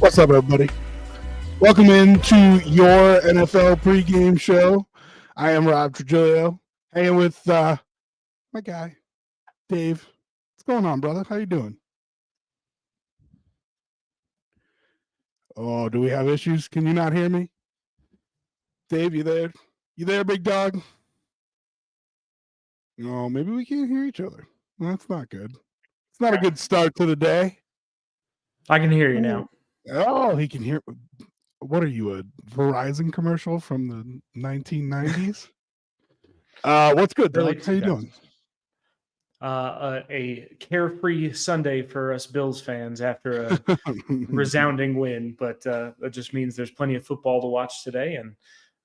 What's up, everybody? Welcome into your NFL pregame show. I am Rob Trujillo, hanging with my guy, Dave. What's going on, brother? How you doing? Oh, do we have issues? Can you not hear me? Dave, you there? You there, big dog? No, maybe we can't hear each other. Well, that's not good. It's not a good start to the day. I can hear you now. Oh, he can hear. What are you, a Verizon commercial from the 1990s? What's good, dog? How you doing? A carefree Sunday for us Bills fans after a resounding win, but that just means there's plenty of football to watch today and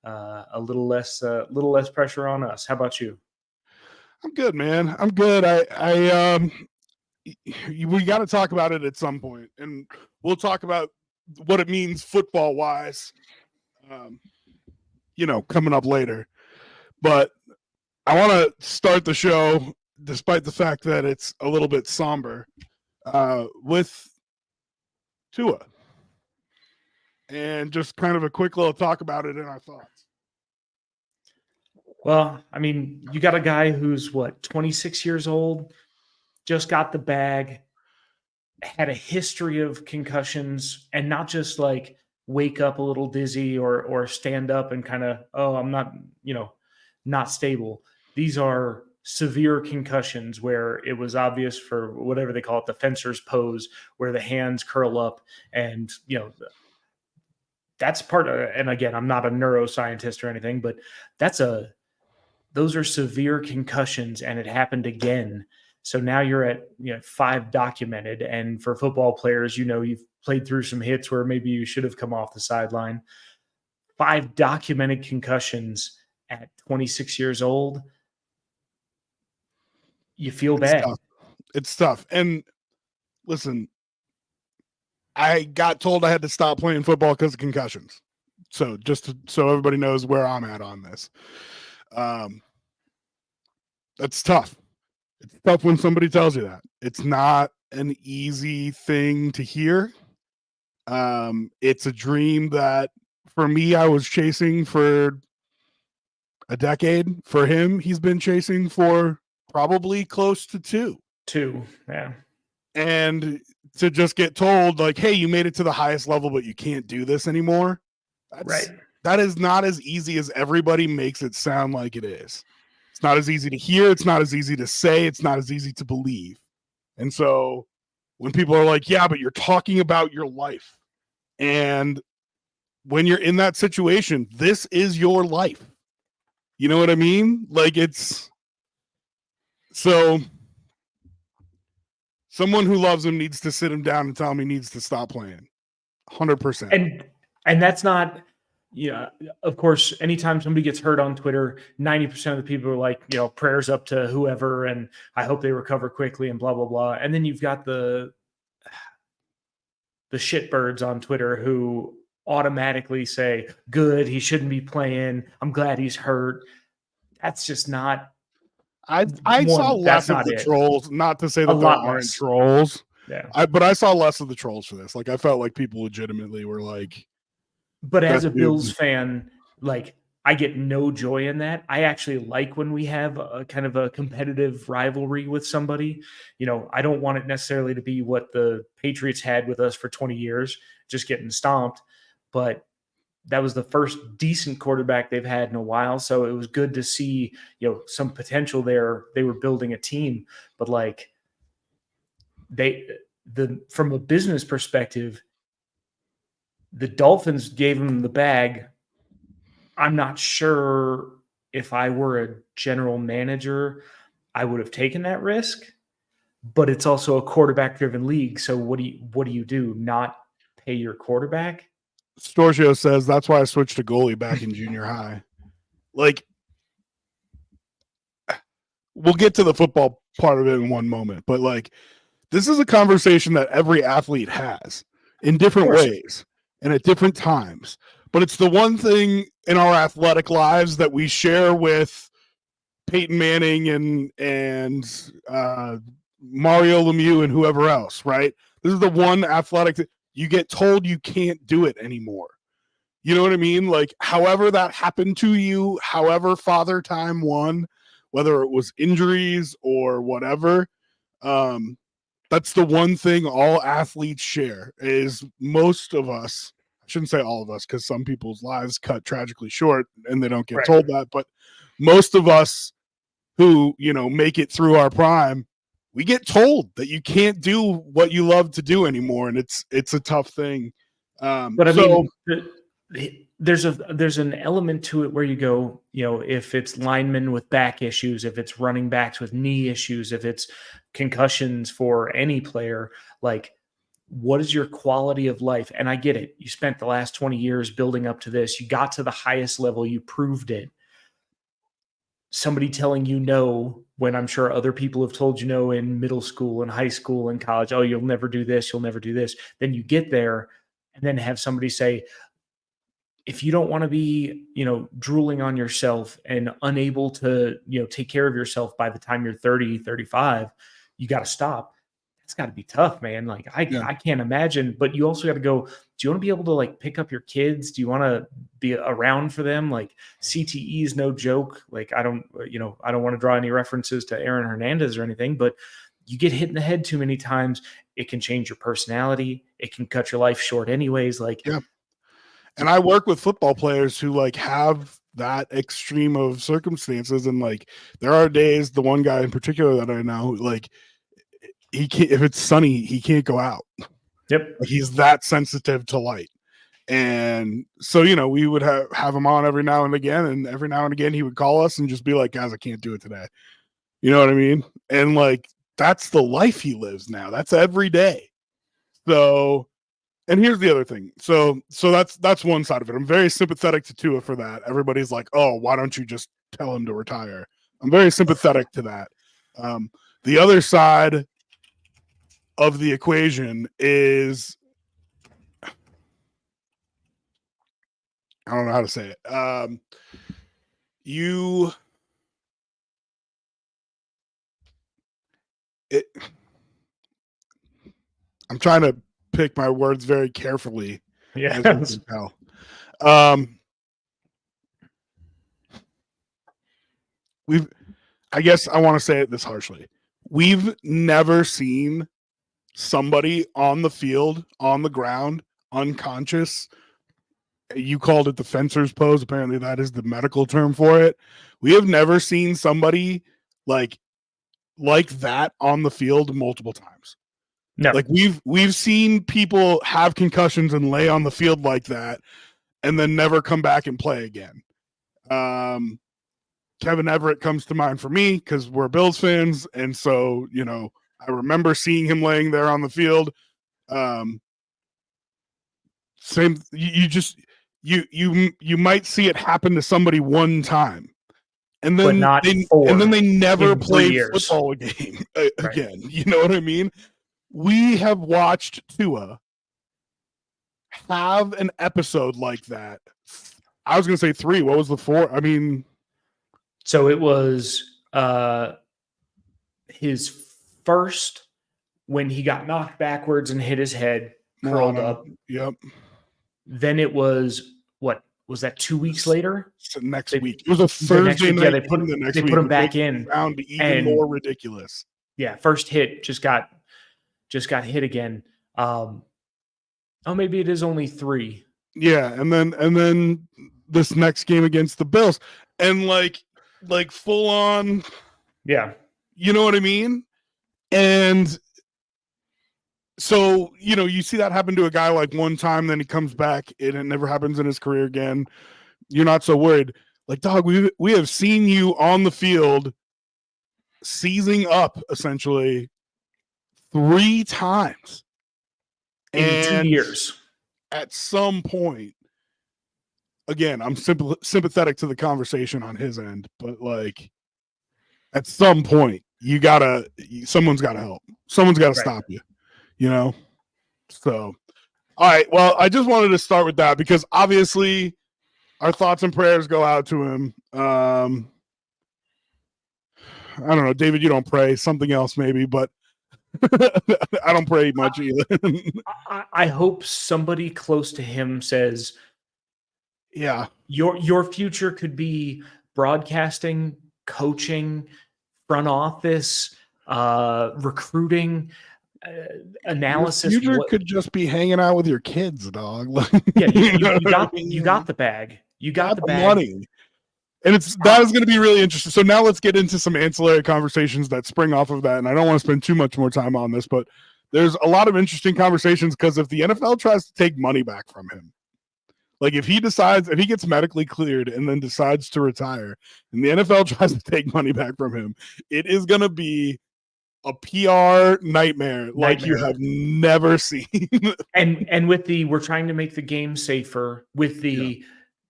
a little less pressure on us. How about you? I'm good, man. I'm good. We got to talk about it at some point, and we'll talk about what it means football wise, coming up later. But I want to start the show, despite the fact that it's a little bit somber, with Tua, and just kind of a quick little talk about it and our thoughts. Well, I mean, you got a guy who's 26 years old, just got the bag, had a history of concussions, and not just like wake up a little dizzy or stand up and kind of, I'm not, not stable. These are severe concussions where it was obvious for whatever they call it, the fencer's pose, where the hands curl up and, that's part of, and again, I'm not a neuroscientist or anything, but those are severe concussions, and it happened again. So now you're at 5 documented, and for football players, you've played through some hits where maybe you should have come off the sideline. 5 documented concussions at 26 years old. You feel bad. It's tough. And listen, I got told I had to stop playing football because of concussions. So so everybody knows where I'm at on this. That's tough. It's tough when somebody tells you that. It's not an easy thing to hear. It's a dream that for me, I was chasing for a decade. For him, he's been chasing for probably close to 2. 2, yeah. And to just get told like, hey, you made it to the highest level, but you can't do this anymore. Right. That is not as easy as everybody makes it sound like it is. It's not as easy to hear. It's not as easy to say. It's not as easy to believe. And so when people are like, yeah, but you're talking about your life. And when you're in that situation, this is your life. You know what I mean? Like so someone who loves him needs to sit him down and tell him he needs to stop playing. 100%. And that's not, of course, anytime somebody gets hurt on Twitter, 90% of the people are like, prayers up to whoever, and I hope they recover quickly and blah, blah, blah. And then you've got the shitbirds on Twitter who automatically say, good, he shouldn't be playing. I'm glad he's hurt. That's just not. I saw less of the trolls, not to say that there aren't trolls. Yeah. But I saw less of the trolls for this. Like, I felt like people legitimately were like. But as a Bills fan, like, I get no joy in that. I actually like when we have a kind of a competitive rivalry with somebody. I don't want it necessarily to be what the Patriots had with us for 20 years, just getting stomped. But that was the first decent quarterback they've had in a while. So it was good to see, some potential there. They were building a team, but like from a business perspective, the Dolphins gave him the bag. I'm not sure if I were a general manager, I would have taken that risk, but it's also a quarterback driven league. So what do you do? Not pay your quarterback? Storgio says that's why I switched to goalie back in junior high. Like, we'll get to the football part of it in one moment, but like, this is a conversation that every athlete has in different ways and at different times. But it's the one thing in our athletic lives that we share with Peyton Manning and Mario Lemieux and whoever else, right? This is the one athletic you get told you can't do it anymore. You know what I mean? Like, however that happened to you, however Father Time won, whether it was injuries or whatever, that's the one thing all athletes share is most of us, I shouldn't say all of us because some people's lives cut tragically short and they don't get told that, but most of us who, you know, make it through our prime, we get told that you can't do what you love to do anymore. And it's a tough thing. But I mean, there's an element to it where you go, you know, if it's linemen with back issues, if it's running backs with knee issues, if it's concussions for any player, like, what is your quality of life? And I get it. You spent the last 20 years building up to this. You got to the highest level. You proved it. Somebody telling you no when I'm sure other people have told you no in middle school and high school and college. Oh, you'll never do this. You'll never do this. Then you get there and then have somebody say, if you don't want to be, you know, drooling on yourself and unable to, you know, take care of yourself by the time you're 30, 35, you got to stop. It's got to be tough, man. Like I can't imagine, but you also got to go, do you want to be able to like pick up your kids? Do you want to be around for them? Like CTE is no joke. Like I don't want to draw any references to Aaron Hernandez or anything, but you get hit in the head too many times. It can change your personality. It can cut your life short anyways. Like, yeah. And I work with football players who like have that extreme of circumstances. And like, there are days, the one guy in particular that I know, like he can't, if it's sunny, he can't go out. Yep. Like, he's that sensitive to light. And so, you know, we would have him on every now and again he would call us and just be like, guys, I can't do it today. You know what I mean? And like, that's the life he lives now. That's every day. So, and here's the other thing. So that's one side of it. I'm very sympathetic to Tua for that. Everybody's like, oh, why don't you just tell him to retire? I'm very sympathetic to that. The other side of the equation is, I don't know how to say it. I'm trying to pick my words very carefully. Yeah. As you can tell. I guess I want to say it this harshly. We've never seen somebody on the field, on the ground, unconscious. You called it the fencer's pose. Apparently that is the medical term for it. We have never seen somebody like that on the field multiple times. No. Like we've seen people have concussions and lay on the field like that and then never come back and play again. Kevin Everett comes to mind for me because we're Bills fans. And so, you know, I remember seeing him laying there on the field. Same, you might see it happen to somebody one time. And then they never play football game again. Right. You know what I mean? We have watched Tua have an episode like that. I was going to say 3. What was the 4? I mean, so it was his first when he got knocked backwards and hit his head, curled up. Yep. Then it was what? Was that 2 weeks later? So next week. It was a Thursday night. Yeah, they put him back in. Found even more ridiculous. Yeah, first hit just got hit again. Maybe it is only 3. Yeah, and then this next game against the Bills, and like full on. Yeah, you know what I mean. And so, you know, you see that happen to a guy like one time, then he comes back and it never happens in his career again. You're not so worried. Like, dog, we have seen you on the field seizing up essentially 3 times in 2 years. At some point, again, I'm sympathetic to the conversation on his end, but like at some point, someone's got to help. Someone's got to stop you, you know? So, all right. Well, I just wanted to start with that because obviously our thoughts and prayers go out to him. I don't know, David, you don't pray, something else maybe, but I don't pray much either. I hope somebody close to him says, yeah, your future could be broadcasting, coaching, front office, recruiting, analysis. Your future could just be hanging out with your kids, dog. Yeah, you got the bag. You got the bag. Money. And that is going to be really interesting. So now let's get into some ancillary conversations that spring off of that. And I don't want to spend too much more time on this, but there's a lot of interesting conversations because if the NFL tries to take money back from him, like if he gets medically cleared and then decides to retire and the NFL tries to take money back from him, it is going to be a PR nightmare like you have never seen. and with we're trying to make the game safer with the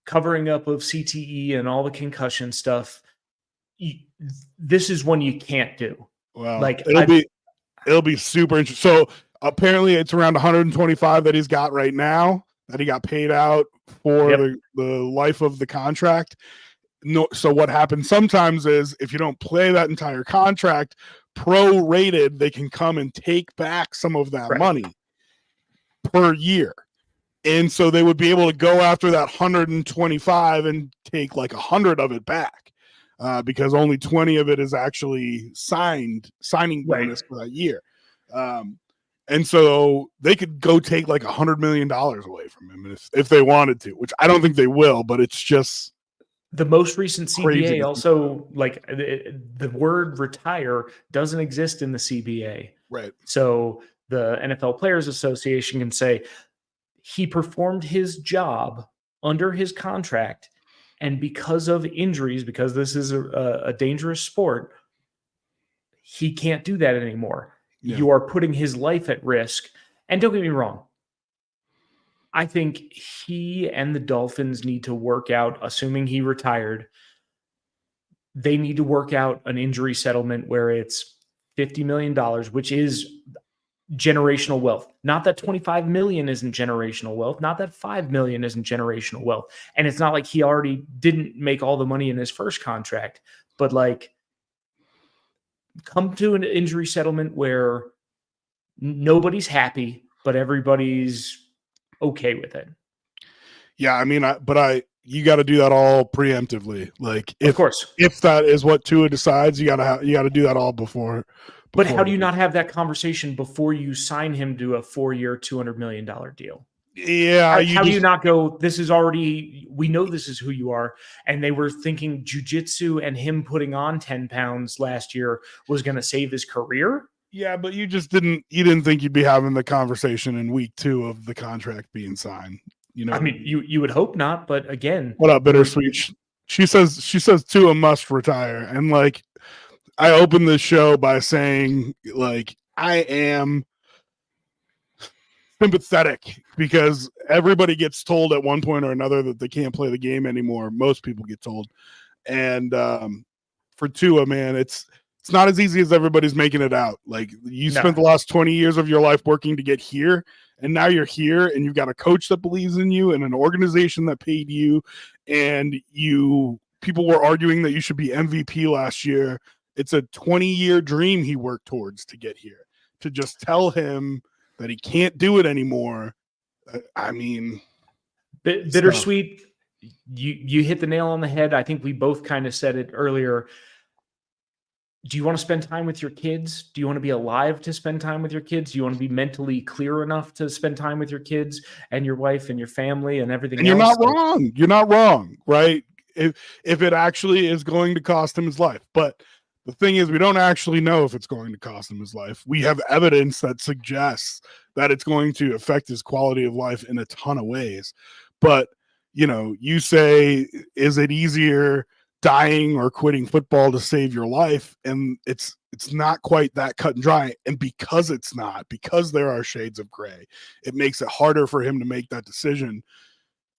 covering up of CTE and all the concussion stuff. This is one you can't do. Wow. Like it'll be super interesting. So apparently it's around 125 that he's got right now that he got paid out for the life of the contract. No, so what happens sometimes is if you don't play that entire contract pro-rated, they can come and take back some of that money per year. And so they would be able to go after that 125 and take like 100 of it back because only 20 of it is actually signing bonus for that year. And so they could go take like $100 million away from him if they wanted to, which I don't think they will, but it's just the most recent CBA also, like the word retire doesn't exist in the CBA. Right. So the NFL Players Association can say he performed his job under his contract, and because of injuries, because this is a dangerous sport, he can't do that anymore. Yeah. You are putting his life at risk. And don't get me wrong, I think he and the Dolphins need to work out, assuming he retired, they need to work out an injury settlement where it's $50 million, which is generational wealth. Not that 25 million isn't generational wealth, not that 5 million isn't generational wealth. And it's not like he already didn't make all the money in his first contract, but like come to an injury settlement where nobody's happy, but everybody's okay with it. Yeah, I mean, you got to do that all preemptively. Like, of course, if that is what Tua decides, you got to do that all before. But how do you not have that conversation before you sign him to a 4-year, $200 million deal? Yeah. How do you not go, this is already, we know this is who you are. And they were thinking jiu-jitsu and him putting on 10 pounds last year was going to save his career. Yeah, but you didn't think you'd be having the conversation in week 2 of the contract being signed. You know, I mean, you would hope not, but again, what up, Bittersweet? She says Tua must retire. And like, I opened the show by saying, like, I am sympathetic because everybody gets told at one point or another that they can't play the game anymore. Most people get told. And for Tua, man, it's not as easy as everybody's making it out. Like, you spent the last 20 years of your life working to get here, and now you're here, and you've got a coach that believes in you and an organization that paid you, and people were arguing that you should be MVP last year. It's a 20-year dream he worked towards to get here. To just tell him that he can't do it anymore, I mean... Bittersweet, you hit the nail on the head. I think we both kind of said it earlier. Do you want to spend time with your kids? Do you want to be alive to spend time with your kids? Do you want to be mentally clear enough to spend time with your kids and your wife and your family and everything else? You're not wrong. You're not wrong, right? If it actually is going to cost him his life. But the thing is, we don't actually know if it's going to cost him his life. We have evidence that suggests that it's going to affect his quality of life in a ton of ways. But, you know, you say, is it easier dying or quitting football to save your life? And it's not quite that cut and dry. And because there are shades of gray, it makes it harder for him to make that decision.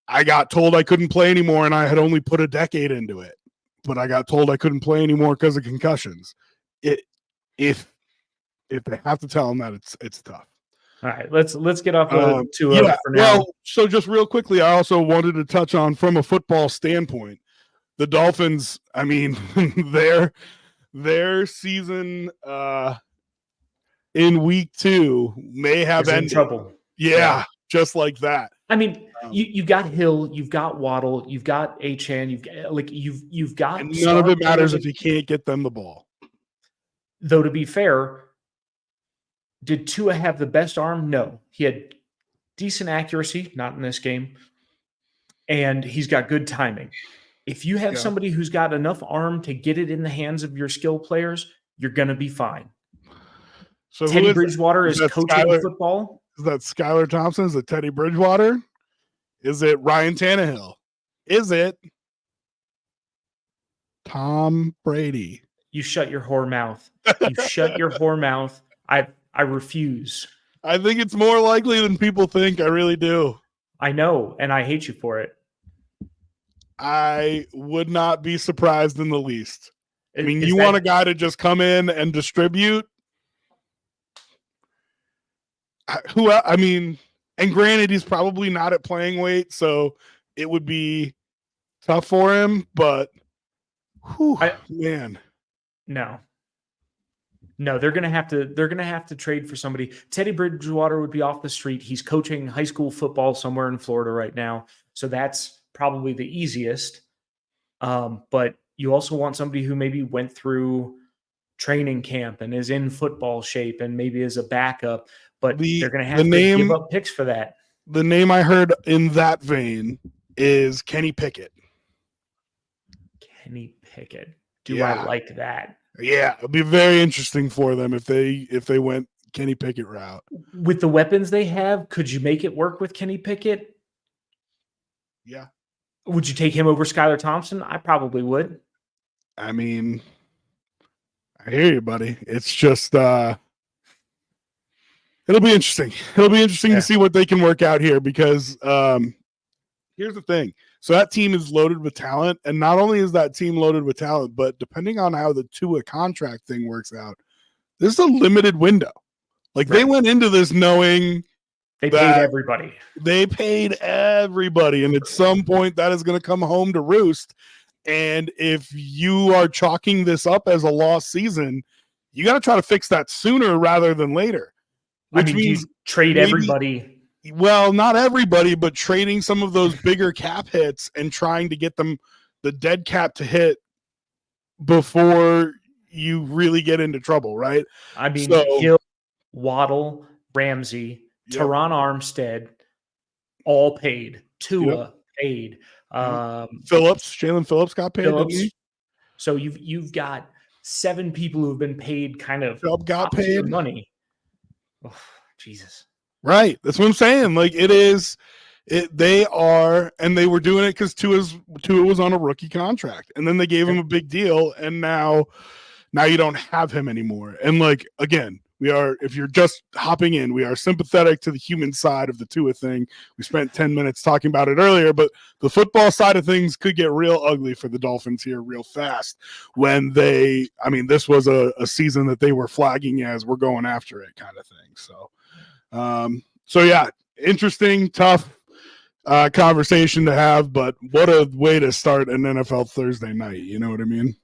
I got told I couldn't play anymore, and I had only put a decade into it. But I got told I couldn't play anymore because of concussions. If they have to tell him that, it's tough. All right, let's get off to for now. Well, so just real quickly, I also wanted to touch on, from a football standpoint, the Dolphins. I mean, their season in week 2 may have ended. In trouble. Yeah, just like that. I mean, you've got Hill, you've got Waddle, you've got Achane, you've got. And none of it matters if you can't get them the ball. Though to be fair, did Tua have the best arm? No, he had decent accuracy, not in this game, and he's got good timing. If you have somebody who's got enough arm to get it in the hands of your skill players, you're going to be fine. So Teddy Bridgewater is coaching football. Is that Skylar Thompson? Is it Teddy Bridgewater? Is it Ryan Tannehill? Is it Tom Brady? You shut your whore mouth. You shut your whore mouth. I refuse. I think it's more likely than people think. I really do. I know, and I hate you for it. I would not be surprised in the least. I mean, you want a guy to just come in and distribute? I mean, and granted, he's probably not at playing weight, so it would be tough for him, but man. No, they're gonna have to trade for somebody. Teddy Bridgewater would be off the street. He's coaching high school football somewhere in Florida right now, so that's probably the easiest. But you also want somebody who maybe went through training camp and is in football shape and maybe is a backup. But they're going to have to give up picks for that. The name I heard in that vein is Kenny Pickett. Kenny Pickett. Do I like that? Yeah, it'd be very interesting for them if they went Kenny Pickett route. With the weapons they have, could you make it work with Kenny Pickett? Yeah. Would you take him over Skylar Thompson? I probably would. I mean, I hear you, buddy. It's just it'll be interesting. It'll be interesting to see what they can work out here because here's the thing. So that team is loaded with talent, and not only is that team loaded with talent, but depending on how the Tua contract thing works out, this is a limited window. Like they went into this knowing they paid everybody. They paid everybody, and at some point that is going to come home to roost. And if you are chalking this up as a lost season, you got to try to fix that sooner rather than later. Which means trade everybody. Well, not everybody, but trading some of those bigger cap hits and trying to get them the dead cap to hit before you really get into trouble, right? I mean, Hill, Waddle, Ramsey, Teron Armstead, all paid. Tua paid. Jalen Phillips got paid. Didn't he? So you've got 7 people who have been paid kind of got paid money. Oh, Jesus. Right. That's what I'm saying. Like they are, and they were doing it because Tua was on a rookie contract, and then they gave him a big deal, and now you don't have him anymore. And like again, if you're just hopping in, we are sympathetic to the human side of the Tua thing. We spent 10 minutes talking about it earlier, but the football side of things could get real ugly for the Dolphins here real fast when this was a season that they were flagging as we're going after it kind of thing. So yeah, interesting, tough conversation to have, but what a way to start an NFL Thursday night. You know what I mean?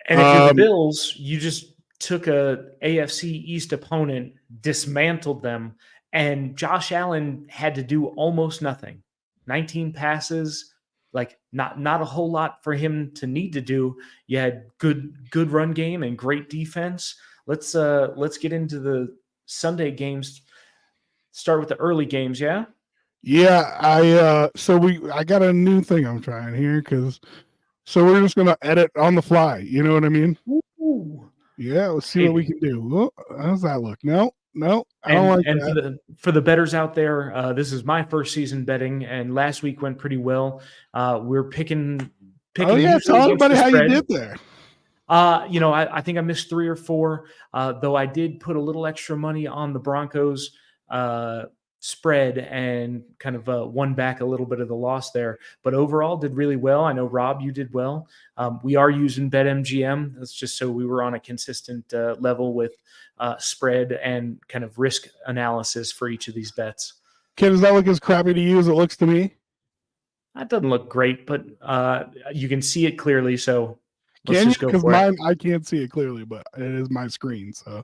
And if you're the Bills, you just took a AFC East opponent, dismantled them, and Josh Allen had to do almost nothing. 19 passes, like not a whole lot for him to need to do. You had good run game and great defense. Let's get into the Sunday games. Start with the early games, yeah? Yeah, I got a new thing I'm trying here so we're just gonna edit on the fly. You know what I mean? Ooh. Yeah, let's see what we can do. How's that look? No, I don't like that. And for the bettors out there, this is my first season betting, and last week went pretty well. We're picking. Oh yeah, tell everybody how you did there. I think I missed 3 or 4, though I did put a little extra money on the Broncos spread and kind of won back a little bit of the loss there. But overall, did really well. I know, Rob, you did well. We are using BetMGM. That's just so we were on a consistent level with spread and kind of risk analysis for each of these bets. Ken, does that look as crappy to you as it looks to me? That doesn't look great, but you can see it clearly. So let's just go for it. I can't see it clearly, but it is my screen. So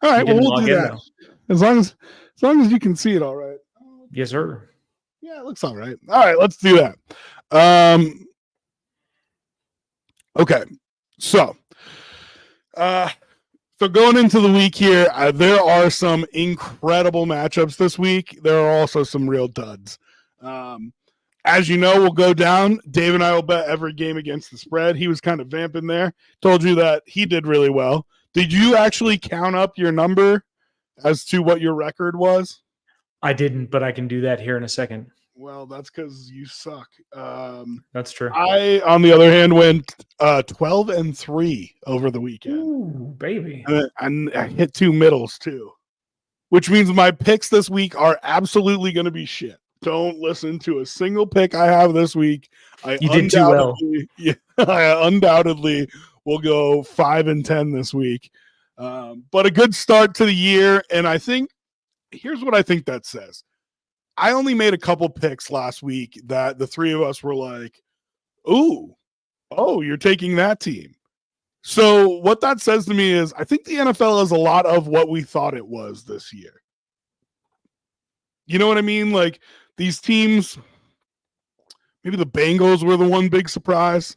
All right, You well, didn't we'll log do in, that. though. As long as you can see it all right. Yes, sir. Yeah, it looks all right. All right, let's do that. Okay. So going into the week here, there are some incredible matchups this week. There are also some real duds. As you know, we'll go down. Dave and I will bet every game against the spread. He was kind of vamping there. Told you that he did really well. Did you actually count up your number as to what your record was? I didn't, but I can do that here in a second. Well, that's because you suck. That's true. I, on the other hand, went 12-3 over the weekend. Ooh, baby. And I hit 2 middles too, which means my picks this week are absolutely going to be shit. Don't listen to a single pick I have this week. You did too well. Yeah, I undoubtedly will go 5-10 this week. But a good start to the year. And I think here's what I think that says. I only made a couple picks last week that the three of us were like, oh, you're taking that team. So what that says to me is I think the NFL is a lot of what we thought it was this year. You know what I mean? Like these teams, maybe the Bengals were the one big surprise.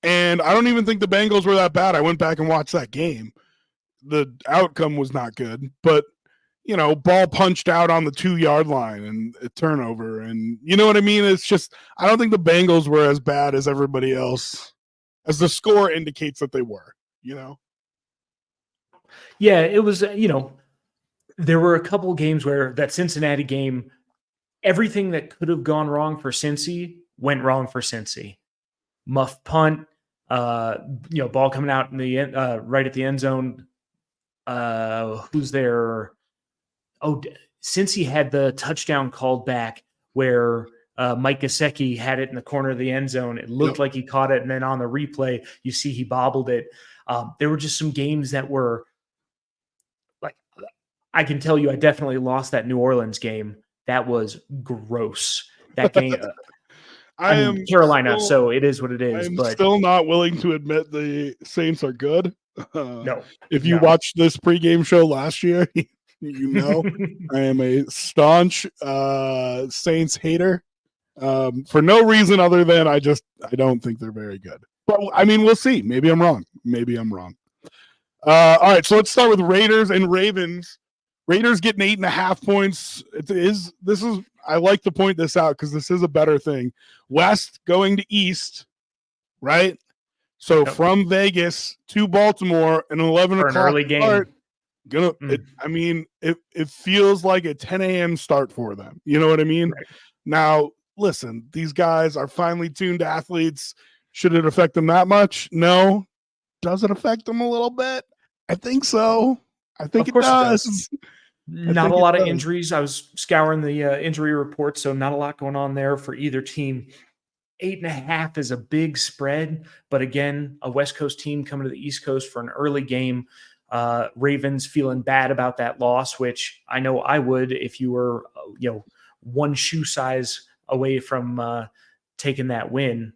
And I don't even think the Bengals were that bad. I went back and watched that game. The outcome was not good, but ball punched out on the 2-yard line and a turnover. And you know what I mean? It's just, I don't think the Bengals were as bad as everybody else, as the score indicates that they were, Yeah, it was, there were a couple games where that Cincinnati game, everything that could have gone wrong for Cincy went wrong for Cincy. Muff punt, ball coming out in the end, right at the end zone. Who's there? Oh, Cincy had the touchdown called back where Mike Gesicki had it in the corner of the end zone. It looked like he caught it, and then on the replay, you see he bobbled it. There were just some games that were like, I can tell you, I definitely lost that New Orleans game. That was gross. That game. I am Carolina, so it is what it is. I'm still not willing to admit the Saints are good. No. If you watched this pregame show last year, I am a staunch Saints hater for no reason other than I don't think they're very good. But I mean, we'll see. Maybe I'm wrong. All right, so let's start with Raiders and Ravens. Raiders getting 8.5 points. This is I like to point this out because this is a better thing. West going to East, right? So from Vegas to Baltimore, an 11 o'clock early game. Start, it feels like a 10 a.m. start for them. You know what I mean? Right. Now, listen, these guys are finely tuned athletes. Should it affect them that much? No. Does it affect them a little bit? I think so. I think it does. Not a lot of injuries. I was scouring the injury report, so not a lot going on there for either team. 8.5 is a big spread, but again, a West Coast team coming to the East Coast for an early game. Ravens feeling bad about that loss, which I know I would if you were, one shoe size away from taking that win.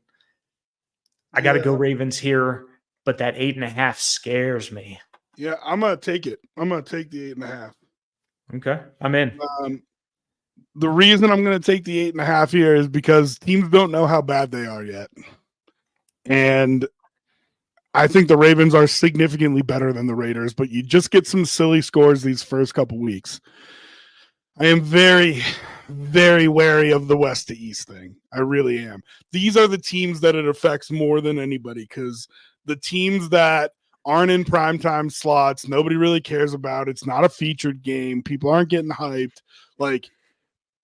I got to go Ravens here, but that 8.5 scares me. Yeah, I'm going to take it. I'm going to take the 8.5. Okay, I'm in. The reason I'm going to take the 8.5 here is because teams don't know how bad they are yet. And I think the Ravens are significantly better than the Raiders, but you just get some silly scores these first couple weeks. I am very, very wary of the West to East thing. I really am. These are the teams that it affects more than anybody because the teams that aren't in primetime slots, nobody really cares about. It's not a featured game. People aren't getting hyped. Like,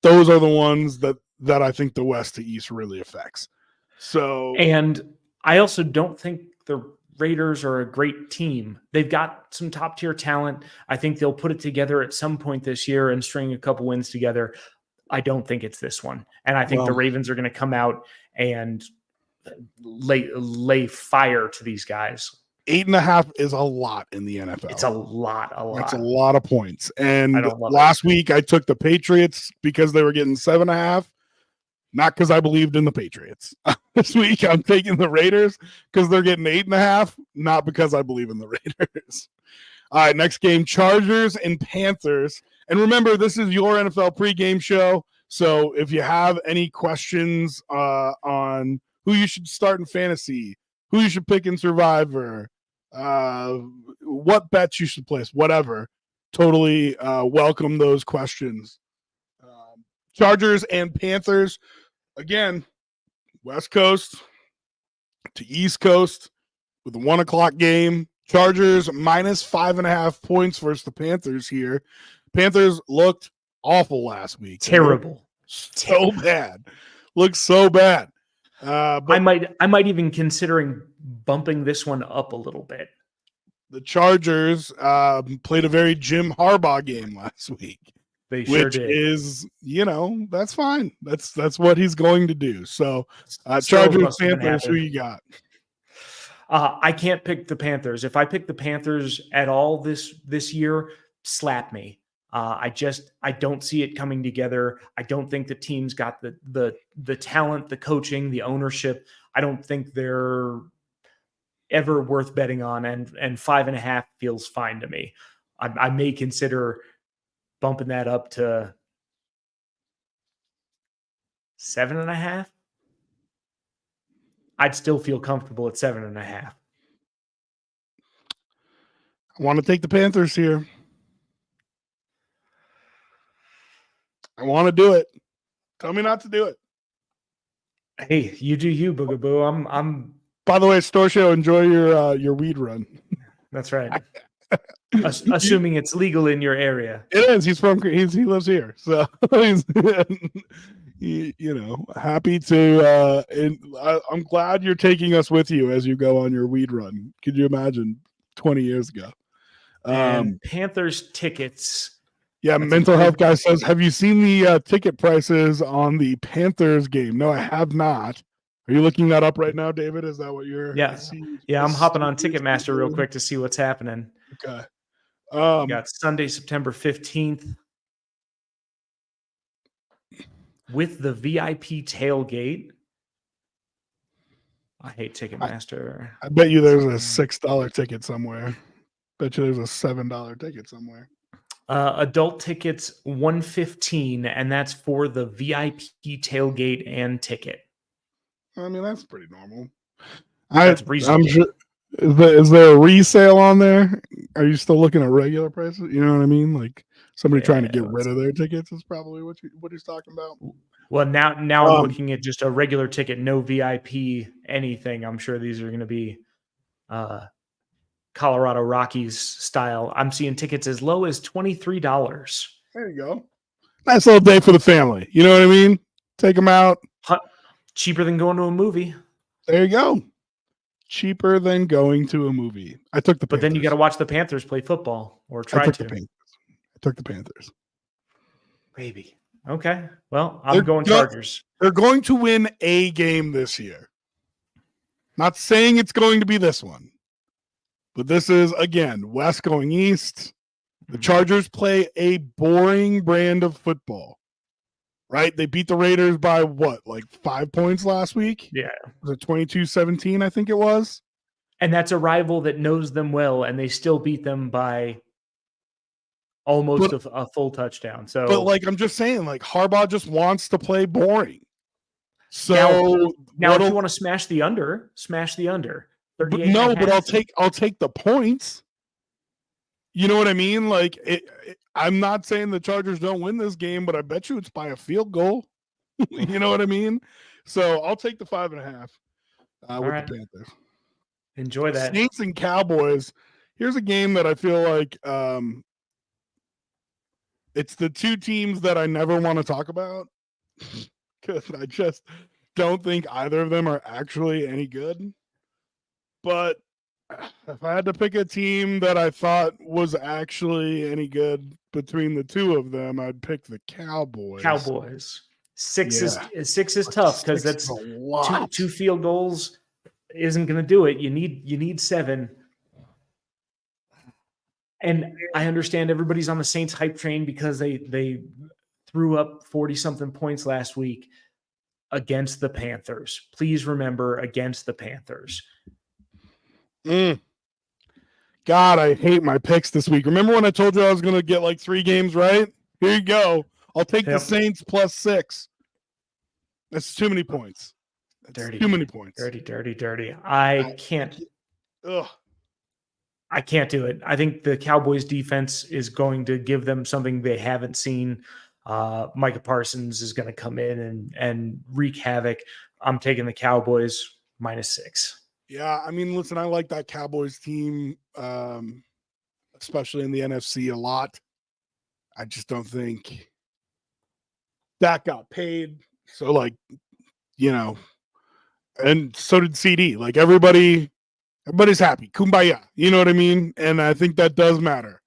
those are the ones that I think the West to East really affects. So, and I also don't think the Raiders are a great team. They've got some top tier talent. I think they'll put it together at some point this year and string a couple wins together. I don't think it's this one. And I think the Ravens are going to come out and lay fire to these guys. 8.5 is a lot in the NFL. It's a lot. That's a lot of points. And last week I took the Patriots because they were getting 7.5, not because I believed in the Patriots. This week I'm taking the Raiders because they're getting 8.5, not because I believe in the Raiders. All right, next game, Chargers and Panthers. And remember, this is your NFL pregame show. So if you have any questions on who you should start in fantasy, who you should pick in Survivor, what bets you should place, whatever, totally welcome those questions. Chargers and Panthers, again, West Coast to East Coast with a 1 o'clock game. Chargers minus 5.5 points versus the Panthers here. Panthers looked awful last week. Terrible. So bad. Looked so bad. But I might even considering bumping this one up a little bit. The Chargers played a very Jim Harbaugh game last week. They sure did. Which is, that's fine. That's what he's going to do. So Chargers, Panthers, who you got? I can't pick the Panthers. If I pick the Panthers at all this year, slap me. I don't see it coming together. I don't think the team's got the talent, the coaching, the ownership. I don't think they're ever worth betting on, and 5.5 feels fine to me. I may consider bumping that up to 7.5. I'd still feel comfortable at 7.5. I want to take the Panthers here. I want to do it. Tell me not to do it. Hey, you do you, Boogaboo. I'm. By the way, Store Show, enjoy your weed run. That's right. Assuming it's legal in your area. It is. He lives here, so he's happy to. I'm glad you're taking us with you as you go on your weed run. Could you imagine 20 years ago? Panthers tickets. Yeah, mental health guy says, have you seen the ticket prices on the Panthers game? No, I have not. Are you looking that up right now, David? Is that what you're? Yeah. I'm hopping on Ticketmaster real quick to see what's happening. Okay. We got Sunday, September 15th with the VIP tailgate. I hate Ticketmaster. I bet you there's a $6 ticket somewhere. Bet you there's a $7 ticket somewhere. Adult tickets $115, and that's for the VIP tailgate and ticket. I mean, that's pretty normal. That's reasonable. I'm sure. Is there a resale on there? Are you still looking at regular prices? You know what I mean? Like somebody trying to get rid of their tickets is probably what he's talking about. Well, now I'm looking at just a regular ticket, no VIP anything. I'm sure these are going to be Colorado Rockies style. I'm seeing tickets as low as $23. There you go. Nice little day for the family. You know what I mean? Take them out. Cheaper than going to a movie. There you go. Cheaper than going to a movie. I took the Panthers. But then you got to watch the Panthers play football or try to. I took the Panthers. Maybe. Okay. Well, I'm going Chargers. They're going to win a game this year. Not saying it's going to be this one. But this is, again, West going East. The Chargers play a boring brand of football, right? They beat the Raiders by what, like 5 points last week? Yeah. Was it 22-17, I think it was? And that's a rival that knows them well, and they still beat them by almost a full touchdown. So, but like I'm just saying, like Harbaugh just wants to play boring. So now if you want to smash the under, smash the under. No, but I'll take the points. You know what I mean? Like I'm not saying the Chargers don't win this game, but I bet you it's by a field goal. You know what I mean? So I'll take the 5.5 with the Panthers. Enjoy that. Saints and Cowboys. Here's a game that I feel like it's the two teams that I never want to talk about because I just don't think either of them are actually any good. But if I had to pick a team that I thought was actually any good between the two of them, I'd pick the Cowboys. Six is tough because that's two field goals isn't going to do it. You need 7. And I understand everybody's on the Saints hype train because they threw up 40-something points last week against the Panthers. Please remember, against the Panthers. God, I hate my picks this week. Remember when I told you I was going to get like 3 games right? Here you go. I'll take the Saints +6. That's too many points. That's too many points. Dirty. I can't do it. I think the Cowboys defense is going to give them something they haven't seen. Micah Parsons is going to come in and wreak havoc. I'm taking the Cowboys -6. Yeah, I mean, listen, I like that Cowboys team, especially in the NFC a lot. I just don't think Dak got paid. So, like, you know, and so did CD. Like, everybody's happy. Kumbaya. You know what I mean? And I think that does matter.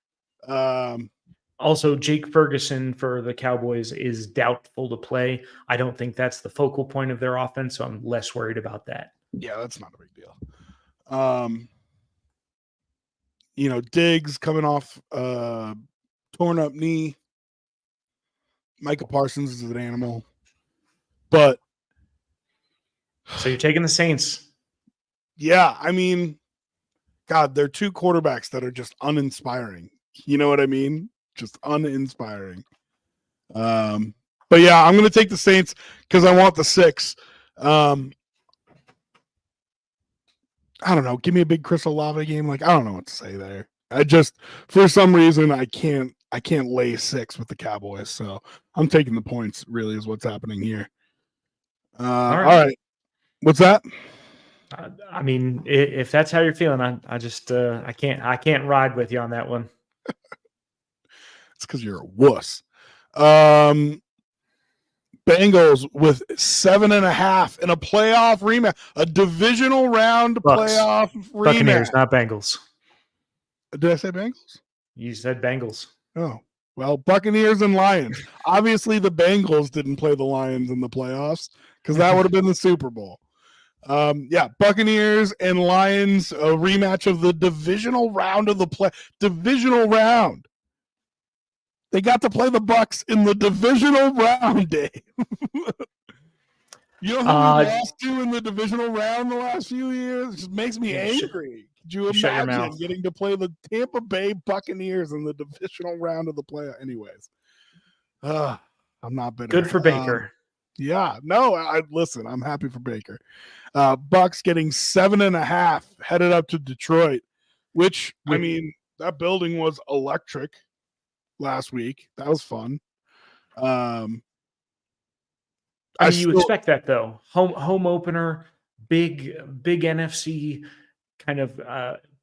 Also, Jake Ferguson for the Cowboys is doubtful to play. I don't think that's the focal point of their offense, so I'm less worried about that. Yeah, that's not a big deal. Diggs coming off torn up knee. Micah Parsons is an animal. But so you're taking the Saints. Yeah, I mean, God, they're 2 quarterbacks that are just uninspiring. You know what I mean? Just uninspiring. But yeah, I'm going to take the Saints because I want the 6. I don't know. Give me a big Chris Olave game. Like, I don't know what to say there. I just, for some reason, I can't lay 6 with the Cowboys. So I'm taking the points. Really, is what's happening here. All right. What's that? I mean, if that's how you're feeling, I can't ride with you on that one. It's because you're a wuss. Bengals with 7.5 in a playoff rematch, a divisional round playoff rematch. Buccaneers, not Bengals. Did I say Bengals? You said Bengals. Oh, well, Buccaneers and Lions. Obviously, the Bengals didn't play the Lions in the playoffs because that would have been the Super Bowl. Buccaneers and Lions, a rematch of the divisional round of the divisional round. They got to play the Bucs in the divisional round, Dave. You know who we lost to in the divisional round the last few years? It just makes me angry. Could you imagine getting to play the Tampa Bay Buccaneers in the divisional round of the playoff? Anyways, I'm not bitter. Good for Baker. Listen, I'm happy for Baker. Bucs getting 7.5 headed up to Detroit, which, I mean, that building was electric last week. That was fun. You expect that though. Home opener, big NFC kind of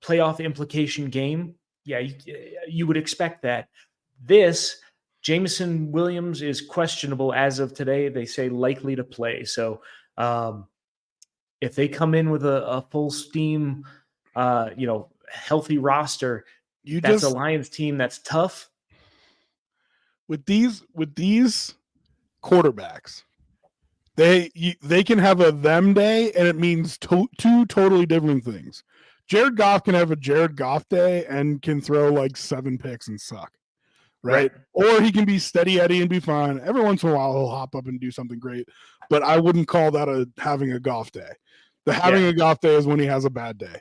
playoff implication game. Yeah, you would expect that. This Jameson Williams is questionable as of today. They say likely to play. So if they come in with a full steam, healthy roster, that's a Lions team that's tough. With these quarterbacks, they can have a them day, and it means 2 totally different things. Jared Goff can have a Jared Goff day and can throw like 7 picks and suck, right? Or he can be steady Eddie and be fine. Every once in a while, he'll hop up and do something great, but I wouldn't call that having a Goff day. Having a Goff day is when he has a bad day.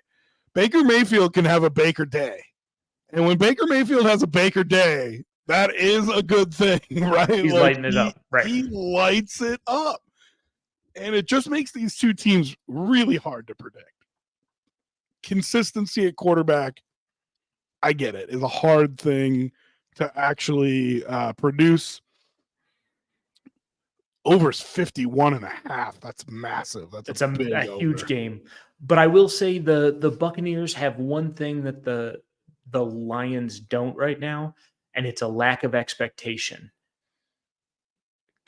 Baker Mayfield can have a Baker day, and when Baker Mayfield has a Baker day, that is a good thing, right? He's lighting it up, right? He lights it up. And it just makes these 2 teams really hard to predict. Consistency at quarterback, I get it, is a hard thing to actually produce. Over's 51.5. That's massive. That's a huge game. But I will say the Buccaneers have one thing that the Lions don't right now, and it's a lack of expectation.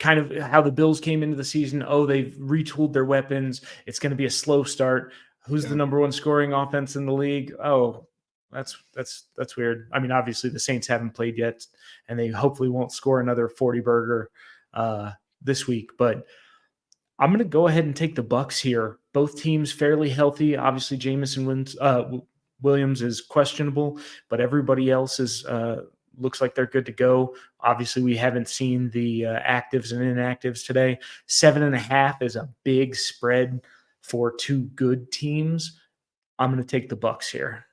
Kind of how the Bills came into the season. Oh, they've retooled their weapons. It's going to be a slow start. Who's the number 1 scoring offense in the league? Oh, that's weird. I mean, obviously the Saints haven't played yet, and they hopefully won't score another 40-burger this week. But I'm going to go ahead and take the Bucs here. Both teams fairly healthy. Obviously, Jameson Williams is questionable, but everybody else is looks like they're good to go. Obviously, we haven't seen the actives and inactives today. 7.5 is a big spread for 2 good teams. I'm going to take the Bucs here.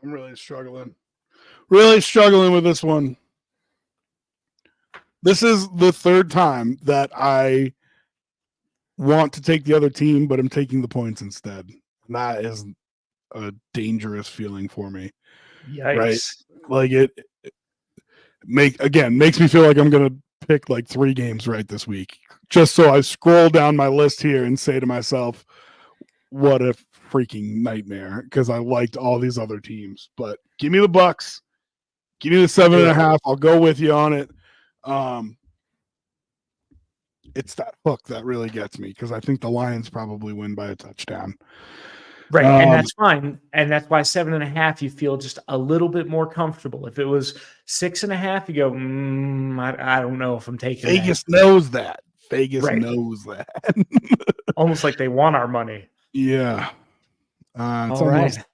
I'm really struggling. Really struggling with this one. This is the third time that I want to take the other team, but I'm taking the points instead. And that is a dangerous feeling for me. Yikes. Right? Like it makes me feel like I'm going to pick like 3 games right this week. Just so I scroll down my list here and say to myself, what a freaking nightmare, because I liked all these other teams. But give me the Bucks. Give me the 7.5. I'll go with you on it. It's that hook that really gets me, because I think the Lions probably win by a touchdown. Right, and that's fine, and that's why 7.5 you feel just a little bit more comfortable. If it was 6.5, you go, I don't know if I'm taking Vegas that. knows that. Vegas knows that. Almost like they want our money. Yeah. It's all almost right.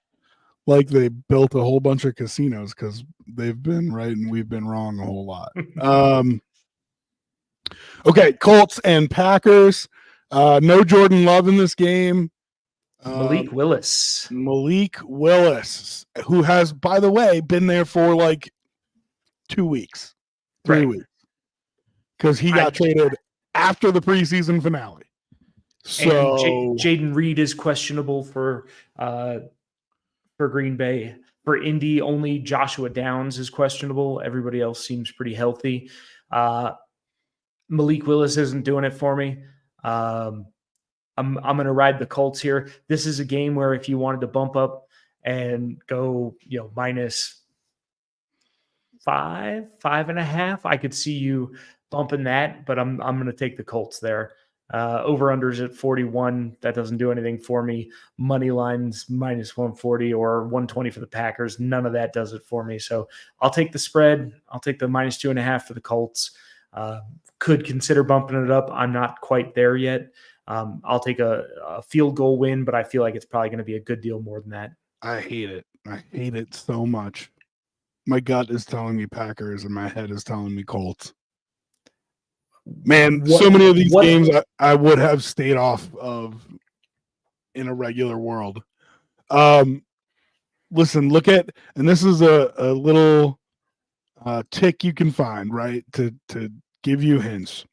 like they built a whole bunch of casinos because they've been right and we've been wrong a whole lot. Okay, Colts and Packers. No Jordan Love in this game. Malik Willis, who has, by the way, been there for like 2 weeks, 3 weeks, because he got traded after the preseason finale. So Jaden Reed is questionable for Green Bay. For Indy, only Joshua Downs is questionable. Everybody else seems pretty healthy. Malik Willis isn't doing it for me. I'm going to ride the Colts here. This is a game where if you wanted to bump up and go, minus 5.5, I could see you bumping that, but I'm going to take the Colts there. Over-unders at 41. That doesn't do anything for me. Money lines minus 140 or 120 for the Packers. None of that does it for me. So I'll take the spread. I'll take the minus 2.5 for the Colts. Could consider bumping it up. I'm not quite there yet. I'll take a field goal win, but I feel like it's probably going to be a good deal more than that. I hate it. I hate it so much. My gut is telling me Packers and my head is telling me Colts. Man, so many of these games I would have stayed off of in a regular world. Listen, look at, and this is a little tick you can find, right, to give you hints.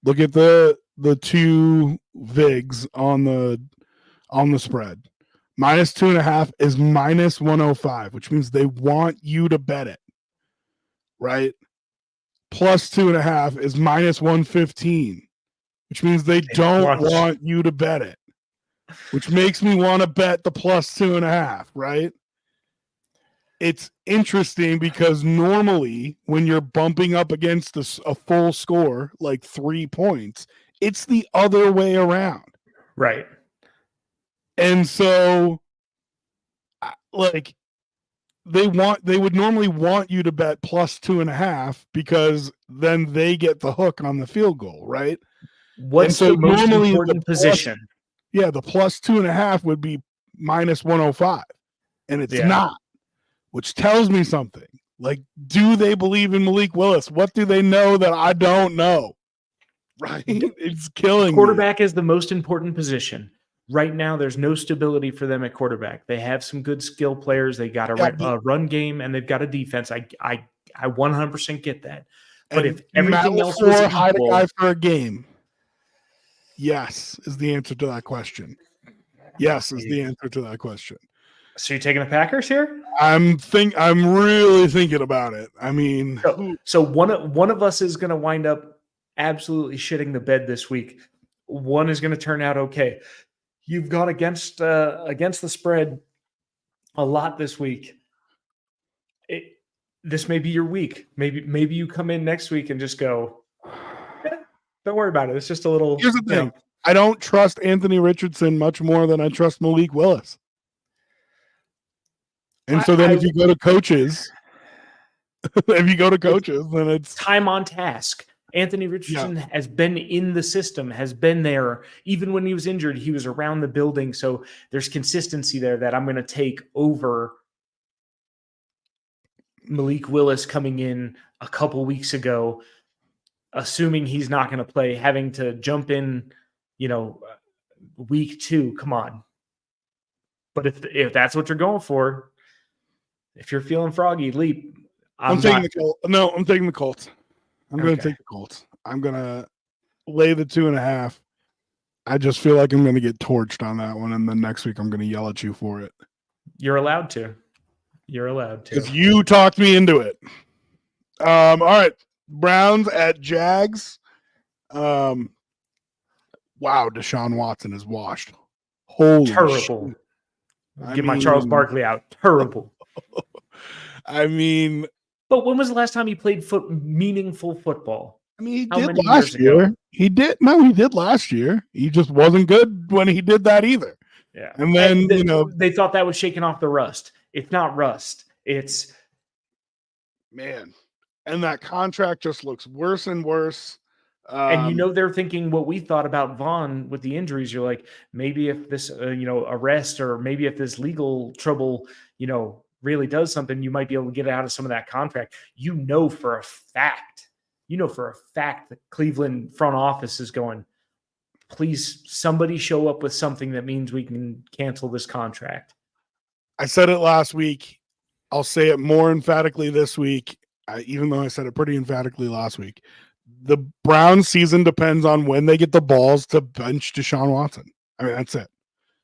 Look at the 2 VIGs on the spread. Minus 2.5 is minus 105, which means they want you to bet it, right? Plus 2.5 is minus 115, which means they don't want you to bet it, which makes me want to bet the plus 2.5, right? It's interesting because normally when you're bumping up against a full score, like 3 points, it's the other way around. Right. And so, like, they would normally want you to bet plus 2.5 because then they get the hook on the field goal, right? What's the most important position? Yeah, the plus 2.5 would be minus 105, and it's not, which tells me something. Like, do they believe in Malik Willis? What do they know that I don't know? Right? It's killing me. Quarterback is the most important position. Right now, there's no stability for them at quarterback. They have some good skill players. They got a run game, and they've got a defense. I 100% get that. But if everything else was equal, hide a guy for a game. Yes, is the answer to that question. Yes, is the answer to that question. So you're taking the Packers here? I'm really thinking about it. I mean, so one of us is going to wind up absolutely shitting the bed this week. One is going to turn out okay. You've gone against the spread a lot this week. This may be your week. Maybe you come in next week and just go, don't worry about it. It's just a little. Here's the thing. I don't trust Anthony Richardson much more than I trust Malik Willis. And so then if you go to coaches, then it's time on task. Anthony Richardson has been in the system, has been there. Even when he was injured, he was around the building. So there's consistency there that I'm going to take over Malik Willis coming in a couple weeks ago, assuming he's not going to play, having to jump in, week 2. Come on. But if that's what you're going for, If you're feeling froggy, leap. I'm taking the Colts. No, I'm taking the Colts. I'm going to Okay. take the Colts. I'm going to lay the 2.5. I just feel like I'm going to get torched on that one, and then next week I'm going to yell at you for it. You're allowed to. You're allowed to. Because you talked me into it. All right. Browns at Jags. Wow, Deshaun Watson is washed. Holy Terrible. Get my Charles Barkley out. Terrible. I mean, but when was the last time he played meaningful football? I mean, he did last year. He did last year. He just wasn't good when he did that either. Yeah. And then, they thought that was shaking off the rust. It's not rust. It's man. And that contract just looks worse and worse. And they're thinking what we thought about Vaughn with the injuries. You're like, maybe if this, arrest, or maybe if this legal trouble, really does something, you might be able to get out of some of that contract. For a fact the Cleveland front office is going, please, somebody show up with something that means we can cancel this contract. I said it last week. I'll say it more emphatically this week, even though I said it pretty emphatically last week. The Browns season depends on when they get the balls to bench Deshaun Watson. I mean, that's it.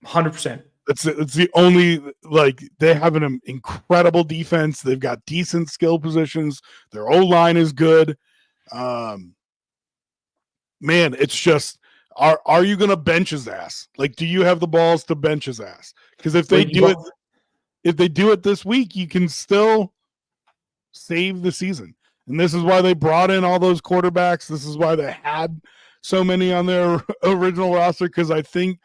100%. It's the only, they have an incredible defense. They've got decent skill positions. Their O-line is good. Man, it's just, are you going to bench his ass? Do you have the balls to bench his ass? Because if they do it this week, you can still save the season. And this is why they brought in all those quarterbacks. This is why they had so many on their original roster. Because I think,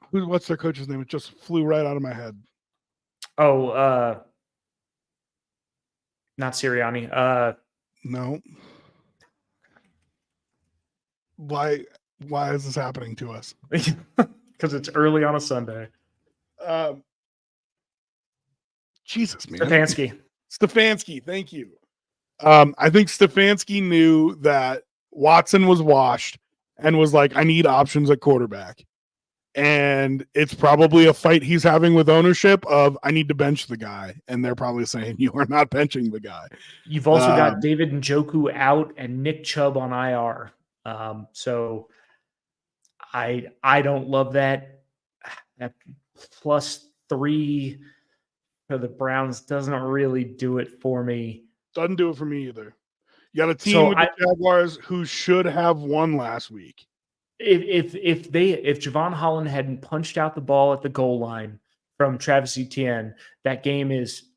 what's their coach's name? It just flew right out of my head. Oh, not Sirianni. No. Why is this happening to us? Because it's early on a Sunday. Jesus, man. Stefanski, thank you. I think Stefanski knew that Watson was washed and was like, I need options at quarterback. And it's probably a fight he's having with ownership of, I need to bench the guy. And they're probably saying, you are not benching the guy. You've also got David Njoku out and Nick Chubb on IR. So I don't love that. That +3 for the Browns doesn't really do it for me. Doesn't do it for me either. You got a team with the Jaguars who should have won last week. If Javon Holland hadn't punched out the ball at the goal line from Travis Etienne, that game is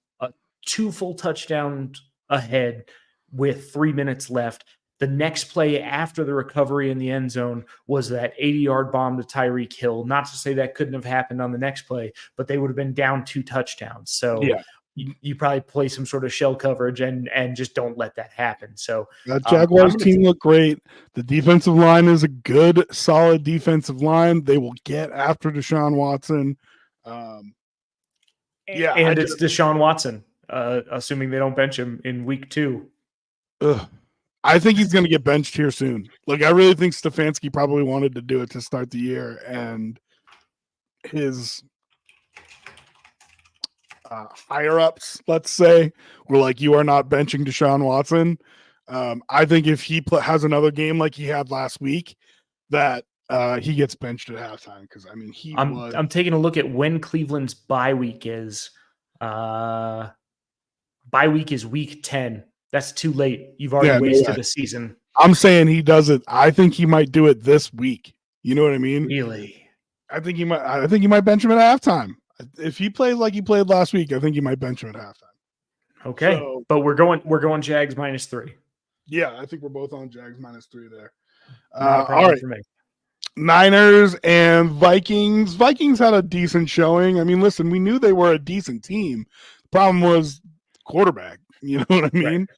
2 full touchdowns ahead with 3 minutes left. The next play after the recovery in the end zone was that 80-yard bomb to Tyreek Hill. Not to say that couldn't have happened on the next play, but they would have been down 2 touchdowns. So yeah. You probably play some sort of shell coverage and just don't let that happen. So that Jaguars team looked great. The defensive line is a good, solid defensive line. They will get after Deshaun Watson. It's Deshaun Watson, assuming they don't bench him in week 2. I think he's going to get benched here soon. I really think Stefanski probably wanted to do it to start the year, and his higher-ups, let's say, were like, you are not benching Deshaun Watson. I think if he has another game like he had last week, that he gets benched at halftime. Because, I mean, I'm taking a look at when Cleveland's bye week is. Bye week is week 10. That's too late. You've already wasted a season. I'm saying he does it. I think he might do it this week. You know what I mean? Really? I think he might bench him at halftime. If he plays like he played last week, I think he might bench him at halftime. Okay. So, but we're going Jags -3. Yeah, I think we're both on Jags -3 there. All right. For me. Niners and Vikings. Vikings had a decent showing. I mean, listen, we knew they were a decent team. The problem was quarterback. You know what I mean?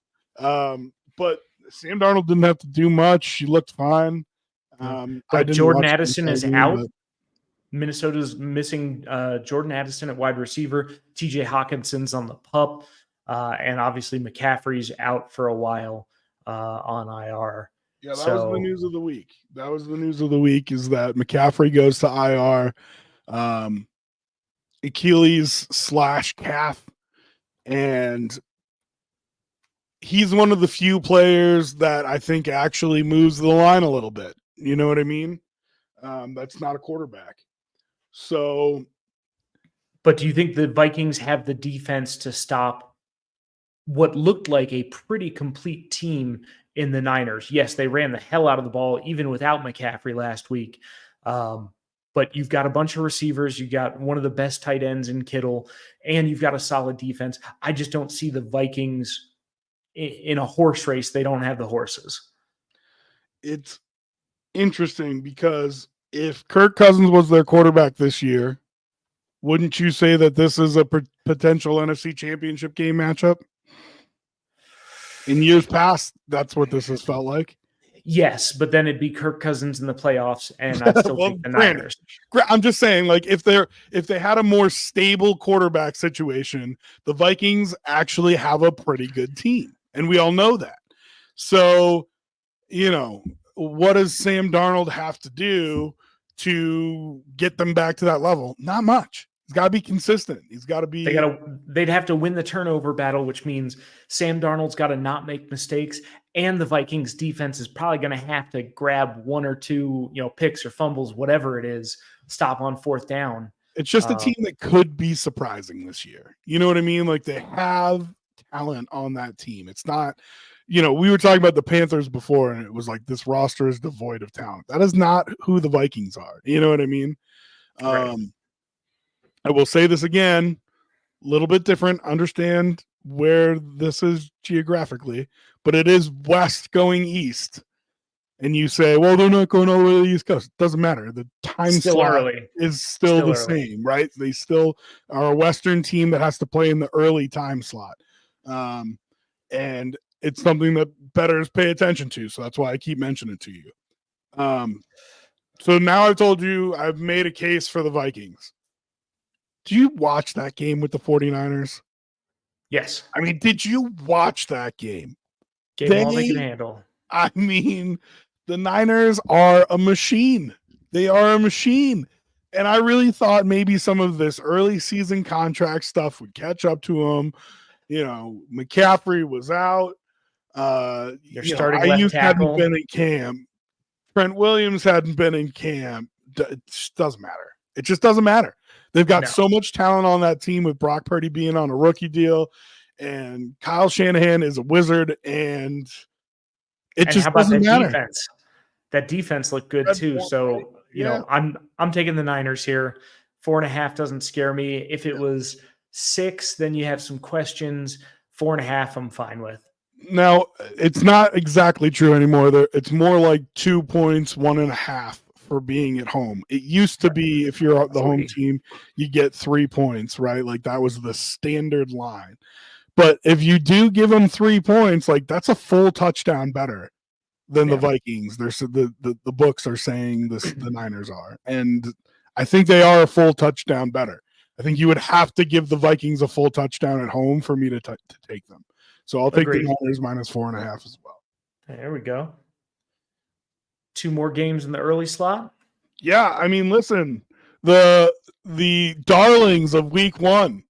Right. But Sam Darnold didn't have to do much. She looked fine. Jordan Addison is out. Minnesota's missing Jordan Addison at wide receiver. TJ Hawkinson's on the pup. And obviously McCaffrey's out for a while on IR. Yeah, that was the news of the week. That was the news of the week, is that McCaffrey goes to IR. Achilles/calf, and he's one of the few players that I think actually moves the line a little bit. You know what I mean? That's not a quarterback. So, but do you think the Vikings have the defense to stop what looked like a pretty complete team in the Niners? Yes, they ran the hell out of the ball even without McCaffrey last week. But you've got a bunch of receivers. You got one of the best tight ends in Kittle, and you've got a solid defense. I just don't see the Vikings in a horse race. They don't have the horses. it's interesting because if Kirk Cousins was their quarterback this year, wouldn't you say that this is a potential NFC Championship game matchup? In years past, that's what this has felt like. Yes, but then it'd be Kirk Cousins in the playoffs, and I'd still take the Niners. I'm just saying, like, if they had a more stable quarterback situation, the Vikings actually have a pretty good team, and we all know that. So, what does Sam Darnold have to do to get them back to that level? Not much. He's got to be consistent. He's got to be. They'd have to win the turnover battle, which means Sam Darnold's got to not make mistakes, and the Vikings defense is probably going to have to grab one or two, picks or fumbles, whatever it is, stop on fourth down. It's just a team that could be surprising this year. You know what I mean? Like, they have talent on that team. It's not. We were talking about the Panthers before, and it was like this roster is devoid of talent. That is not who the Vikings are. You know what I mean? Right. I will say this again, a little bit different. Understand where this is geographically, but it is west going east. And you say, well, they're not going all the way to the East Coast. It doesn't matter. The time slot is still the same, right? They still are a Western team that has to play in the early time slot. And it's something that bettors pay attention to. So that's why I keep mentioning it to you. So now I've told you I've made a case for the Vikings. Do you watch that game with the 49ers? Yes. I mean, did you watch that game? All they can handle. I mean, the Niners are a machine. They are a machine. And I really thought maybe some of this early season contract stuff would catch up to them. McCaffrey was out. Starting left tackle hadn't been in camp. Trent Williams hadn't been in camp. It just doesn't matter. It just doesn't matter. They've got so much talent on that team with Brock Purdy being on a rookie deal, and Kyle Shanahan is a wizard, and just doesn't matter. Defense? That defense looked good too. So, I'm taking the Niners here. 4.5 doesn't scare me. If it was 6, then you have some questions. 4.5, I'm fine with. Now, it's not exactly true anymore. It's more like 2 points, 1.5 for being at home. It used to be if you're the home team, you get 3 points, right? Like that was the standard line. But if you do give them 3 points, like that's a full touchdown better than the Vikings. The books are saying the Niners are. And I think they are a full touchdown better. I think you would have to give the Vikings a full touchdown at home for me to take them. So I'll take the Niners minus 4.5 as well. There we go. 2 more games in the early slot. Yeah, I mean, listen, the darlings of week 1.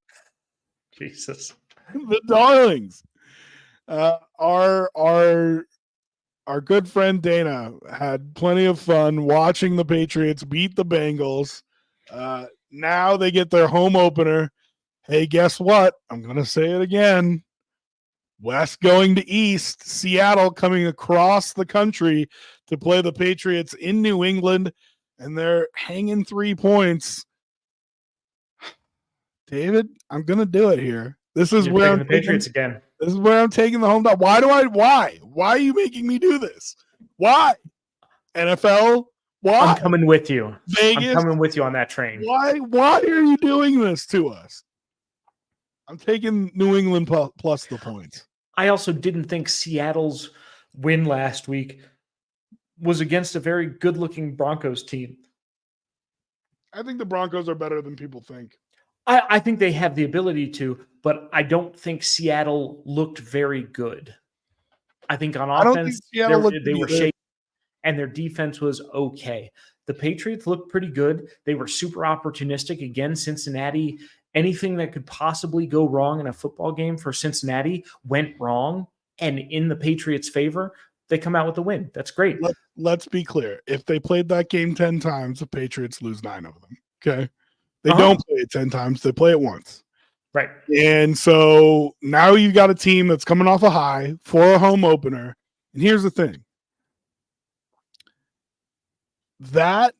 Jesus. The darlings. Our good friend Dana had plenty of fun watching the Patriots beat the Bengals. Now they get their home opener. Hey, guess what? I'm going to say it again. West going to East, Seattle coming across the country to play the Patriots in New England, and they're hanging 3 points. David, I'm going to do it here. This is where I'm the Patriots again. This is where I'm taking the home dog. Why? Why are you making me do this? Why? NFL? Why? I'm coming with you. Vegas? I'm coming with you on that train. Why are you doing this to us? I'm taking New England plus the points. I also didn't think Seattle's win last week was against a very good-looking Broncos team. I think the Broncos are better than people think. I think they have the ability to, but I don't think Seattle looked very good. I think on offense, they were shaky, and their defense was okay. The Patriots looked pretty good. They were super opportunistic. Again, Cincinnati, anything that could possibly go wrong in a football game for Cincinnati went wrong. And in the Patriots' favor, they come out with a win. That's great. Let's be clear. If they played that game 10 times, the Patriots lose 9 of them. Okay. They don't play it 10 times. They play it once. Right. And so now you've got a team that's coming off a high for a home opener. And here's the thing. That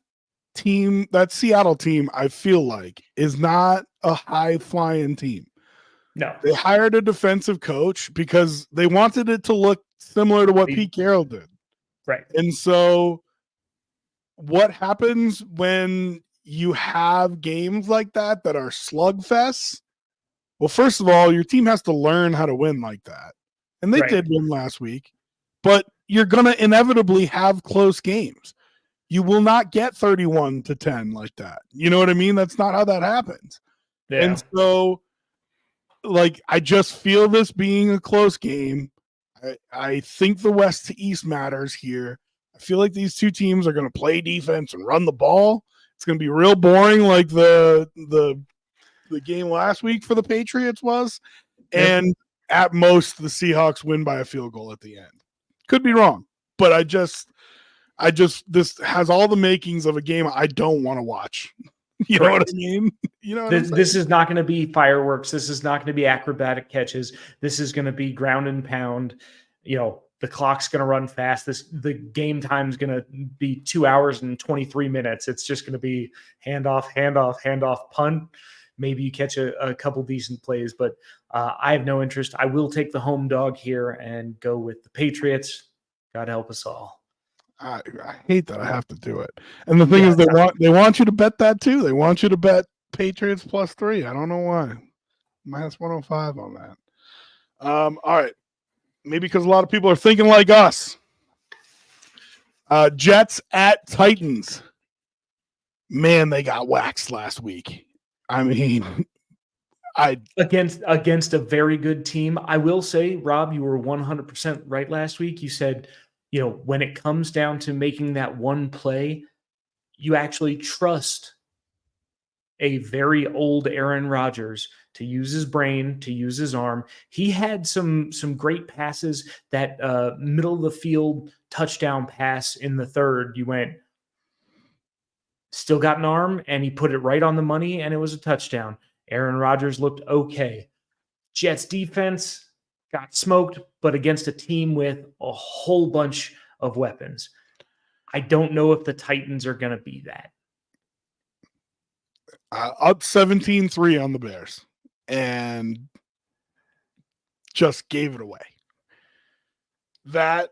team, that Seattle team, I feel like is not a high flying team. No. They hired a defensive coach because they wanted it to look similar to what Pete Carroll did. Right. And so what happens when you have games like that are slugfests? Well, first of all, your team has to learn how to win like that. And they did win last week. But you're going to inevitably have close games. You will not get 31-10 like that. You know what I mean? That's not how that happens. Yeah. And so, like, I just feel this being a close game. I think the West to East matters here. I feel like these two teams are going to play defense and run the ball. It's going to be real boring like the game last week for the Patriots was. Yep. And at most, the Seahawks win by a field goal at the end. Could be wrong, but I just this has all the makings of a game I don't want to watch. You know what I mean? You know, this is not going to be fireworks. This is not going to be acrobatic catches. This is going to be ground and pound. You know, the clock's going to run fast. The game time is going to be 2 hours and 23 minutes. It's just going to be handoff, punt. Maybe you catch a couple decent plays, but I have no interest. I will take the home dog here and go with the Patriots. God help us all. I hate that I have to do it. And the thing is, they want you to bet that too. They want you to bet Patriots +3. I don't know why. -105 on that. All right. Maybe because a lot of people are thinking like us. Jets at Titans. Man, they got waxed last week. I mean, against a very good team. I will say, Rob, you were 100% right last week. You said, you know, when it comes down to making that one play, you actually trust a very old Aaron Rodgers to use his brain, to use his arm. He had some great passes. That middle of the field touchdown pass in the third, you went, still got an arm, and he put it right on the money, and it was a touchdown. Aaron Rodgers looked okay. Jets defense got smoked, but against a team with a whole bunch of weapons. I don't know if the Titans are going to be that. Up 17-3 on the Bears and just gave it away. That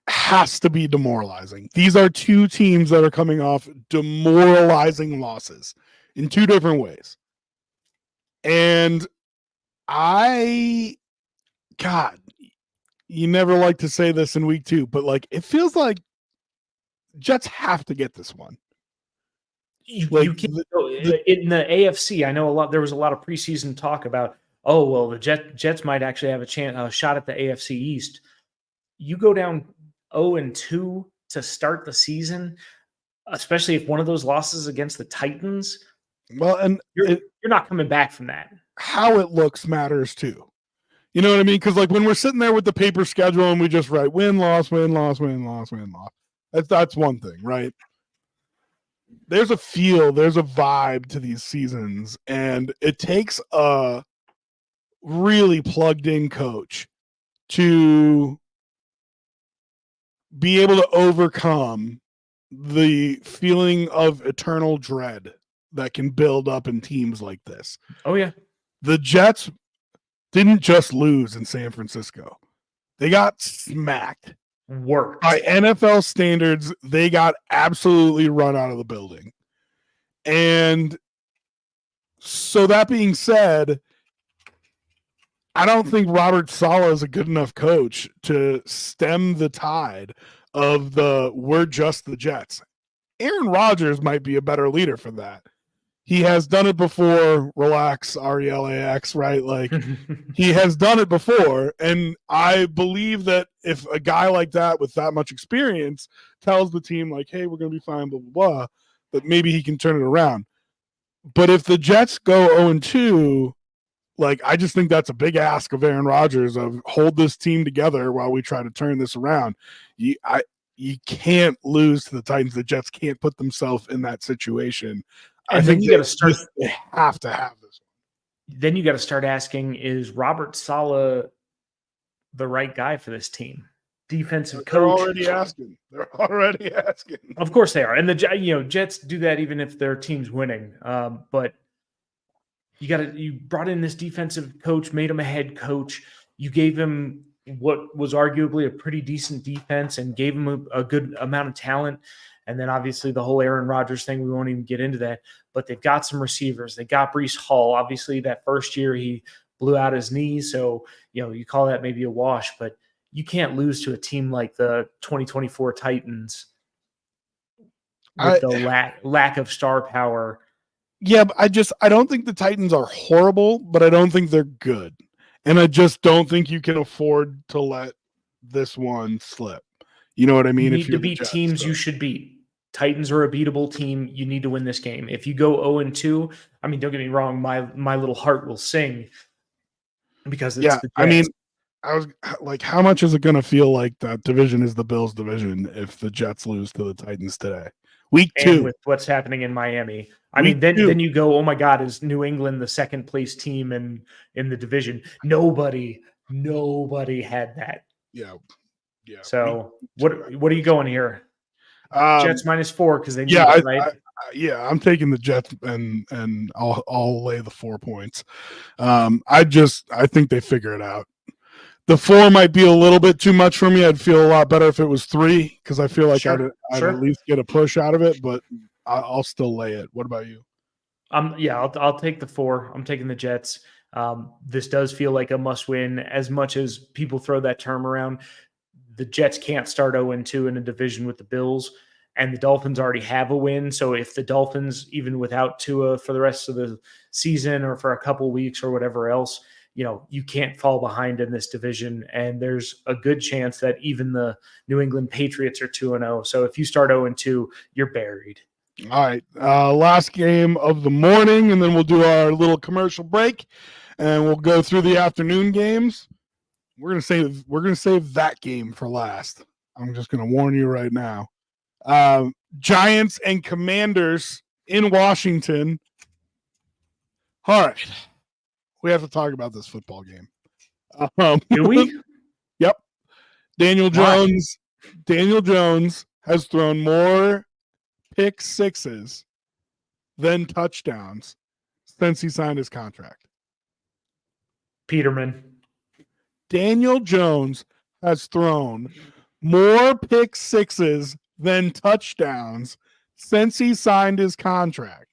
has to be demoralizing. These are two teams that are coming off demoralizing losses in two different ways. And God, you never like to say this in week 2, but like it feels like Jets have to get this one. You can't in the AFC. I know there was a lot of preseason talk about, oh well, the Jets might actually have a shot at the AFC East. You go down 0-2 to start the season, especially if one of those losses against the Titans. Well, and you're not coming back from that. How it looks matters too. You know what I mean? Because like when we're sitting there with the paper schedule and we just write win, loss, win, loss, win, loss, win, loss. That's one thing, right? There's a feel, there's a vibe to these seasons, and it takes a really plugged in coach to be able to overcome the feeling of eternal dread that can build up in teams like this. Oh, yeah. The Jets didn't just lose in San Francisco. They got smacked. Worked. By NFL standards, they got absolutely run out of the building. And so that being said, I don't think Robert Saleh is a good enough coach to stem the tide of we're just the Jets. Aaron Rodgers might be a better leader for that. He has done it before. Relax, RELAX, right? Like he has done it before. And I believe that if a guy like that with that much experience tells the team, like, hey, we're going to be fine, blah, blah, blah, that maybe he can turn it around. But if the Jets go 0-2, like, I just think that's a big ask of Aaron Rodgers of hold this team together while we try to turn this around. You can't lose to the Titans. The Jets can't put themselves in that situation. And I then think you got to start. They have to have this one. Then you got to start asking: is Robert Saleh the right guy for this team? Defensive coach. They're already asking. Of course they are, and the Jets do that even if their team's winning. But you brought in this defensive coach, made him a head coach. You gave him what was arguably a pretty decent defense, and gave him a good amount of talent. And then obviously the whole Aaron Rodgers thing, we won't even get into that. But they've got some receivers. They got Breece Hall. Obviously, that first year he blew out his knee, so you call that maybe a wash. But you can't lose to a team like the 2024 Titans with the lack of star power. Yeah, but I don't think the Titans are horrible, but I don't think they're good. And I just don't think you can afford to let this one slip. You know what I mean? You need to beat teams you should beat. Titans are a beatable team. You need to win this game. If you go 0-2, I mean, don't get me wrong, my little heart will sing because it's the Jets. I mean, I was like, how much is it going to feel like that division is the Bills' division if the Jets lose to the Titans today? Week 2. And with what's happening in Miami. I mean, then you go, oh my God, is New England the second place team in the division? Nobody had that. Yeah. So what are you going here? Jets -4 because they need it, right? I'm taking the Jets and I'll lay the 4 points. I think they figure it out. The 4 might be a little bit too much for me. I'd feel a lot better if it was 3 because I feel like I'd at least get a push out of it, but I'll still lay it. What about you? I'll take the 4. I'm taking the Jets. This does feel like a must win as much as people throw that term around. The Jets can't start 0-2 in a division with the Bills, and the Dolphins already have a win. So if the Dolphins, even without Tua for the rest of the season or for a couple weeks or whatever else, you can't fall behind in this division. And there's a good chance that even the New England Patriots are 2-0. So if you start 0-2, you're buried. All right. Last game of the morning, and then we'll do our little commercial break, and we'll go through the afternoon games. We're gonna save that game for last. I'm just gonna warn you right now. Giants and Commanders in Washington. All right. We have to talk about this football game. Do we? Yep. Daniel Jones has thrown more pick sixes than touchdowns since he signed his contract. Peterman. Daniel Jones has thrown more pick sixes than touchdowns since he signed his contract.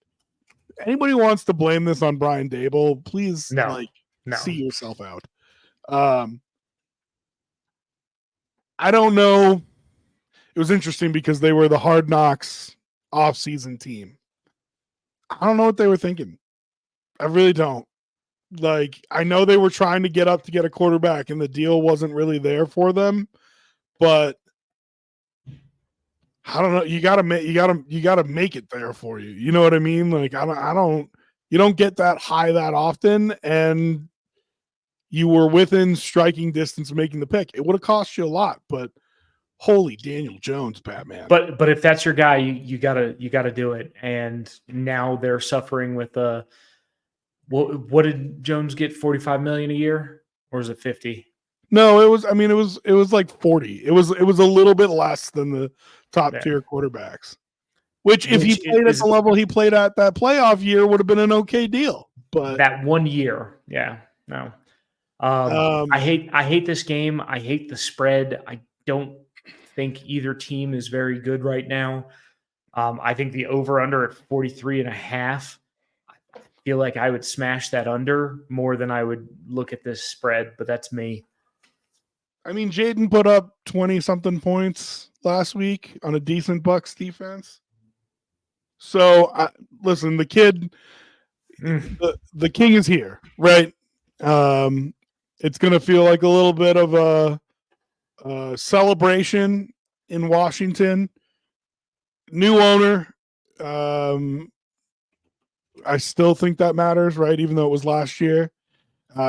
Anybody wants to blame this on Brian Daboll, please see yourself out. I don't know. It was interesting because they were the Hard Knocks off-season team. I don't know what they were thinking. I really don't. Like, I know they were trying to get up to get a quarterback, and the deal wasn't really there for them. But I don't know. You gotta make it there for you. You know what I mean? Like, you don't get that high that often, and you were within striking distance of making the pick. It would have cost you a lot, but holy Daniel Jones, Batman. But if that's your guy, you gotta do it. And now they're suffering with what did Jones get? $45 million a year, or is it 50? No, it was like 40. It was a little bit less than the top tier quarterbacks. Which if he played at the level he played at that playoff year would have been an okay deal. But that 1 year, no. I hate this game. I hate the spread. I don't think either team is very good right now. I think the over-under at 43.5. I feel like I would smash that under more than I would look at this spread, but that's me. I mean, Jaden put up 20-something points last week on a decent Bucs defense. So listen, the kid, the king is here, right? It's going to feel like a little bit of a celebration in Washington. New owner. I still think that matters, right? Even though it was last year.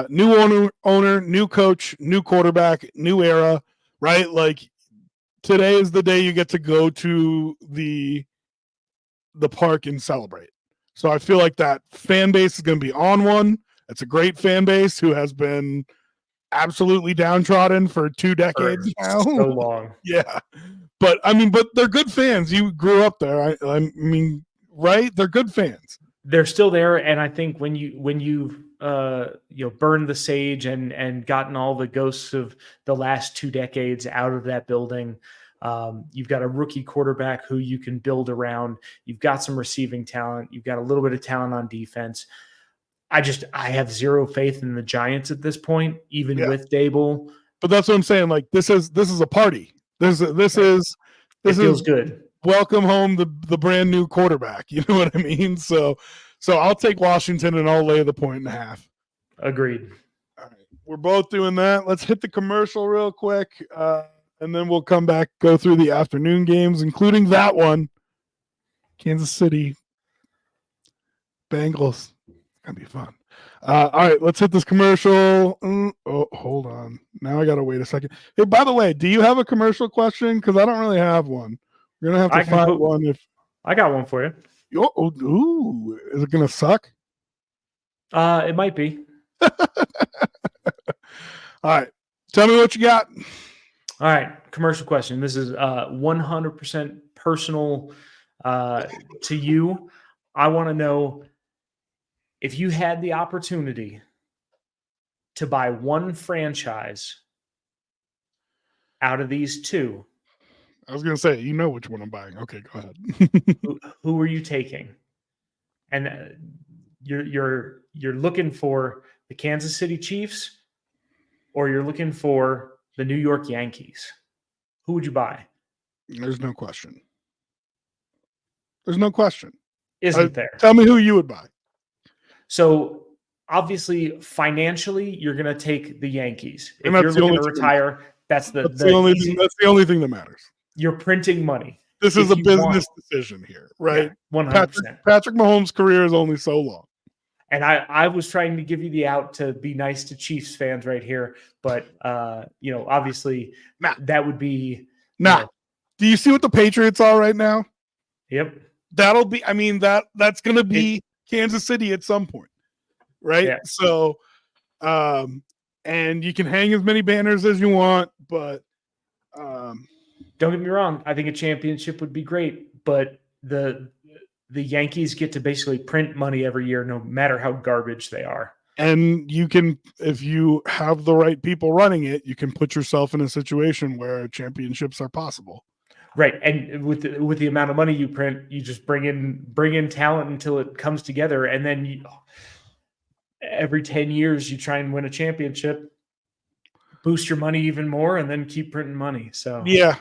New owner, new coach, new quarterback, new era, right? Like today is the day you get to go to the park and celebrate. So I feel like that fan base is going to be on one. It's a great fan base who has been absolutely downtrodden for 2 decades now. So long. Yeah. But I mean, but they're good fans. You grew up there. I mean, right? They're good fans. They're still there, and I think when you burned the sage and gotten all the ghosts of the last 2 decades out of that building, you've got a rookie quarterback who you can build around. You've got some receiving talent. You've got a little bit of talent on defense. I have zero faith in the Giants at this point, even with Dable. But that's what I'm saying. Like this is a party. This feels good. Welcome home the brand new quarterback. You know what I mean? So I'll take Washington and I'll lay the 1.5. Agreed. All right. We're both doing that. Let's hit the commercial real quick. And then we'll come back, go through the afternoon games, including that one. Kansas City Bengals. It's gonna be fun. All right, let's hit this commercial. Oh, hold on. Now I gotta wait a second. Hey, by the way, do you have a commercial question? Because I don't really have one. We're gonna have to find one. If I got one for you. Ooh, is it gonna suck? It might be. All right, tell me what you got. All right, commercial question. This is 100% personal to you. I want to know if you had the opportunity to buy one franchise out of these two. I was going to say, you know which one I'm buying. Okay, go ahead. who are you taking? And you're looking for the Kansas City Chiefs, or you're looking for the New York Yankees. Who would you buy? There's no question. There's no question. Isn't there? Tell me who you would buy. So obviously, financially, you're going to take the Yankees. If you're looking to retire, that's the only thing that matters. You're printing money. This is a business decision here, right? 100%. Patrick Mahomes' career is only so long. And I was trying to give you the out to be nice to Chiefs fans right here, but obviously that would be Do you see what the Patriots are right now? Yep. That'll be. I mean that's going to be Kansas City at some point, right? Yeah. So, and you can hang as many banners as you want, but don't get me wrong. I think a championship would be great, but the Yankees get to basically print money every year, no matter how garbage they are. And you can, if you have the right people running it, you can put yourself in a situation where championships are possible. Right. And with the amount of money you print, you just bring in talent until it comes together. And then every 10 years you try and win a championship, boost your money even more, and then keep printing money. So yeah.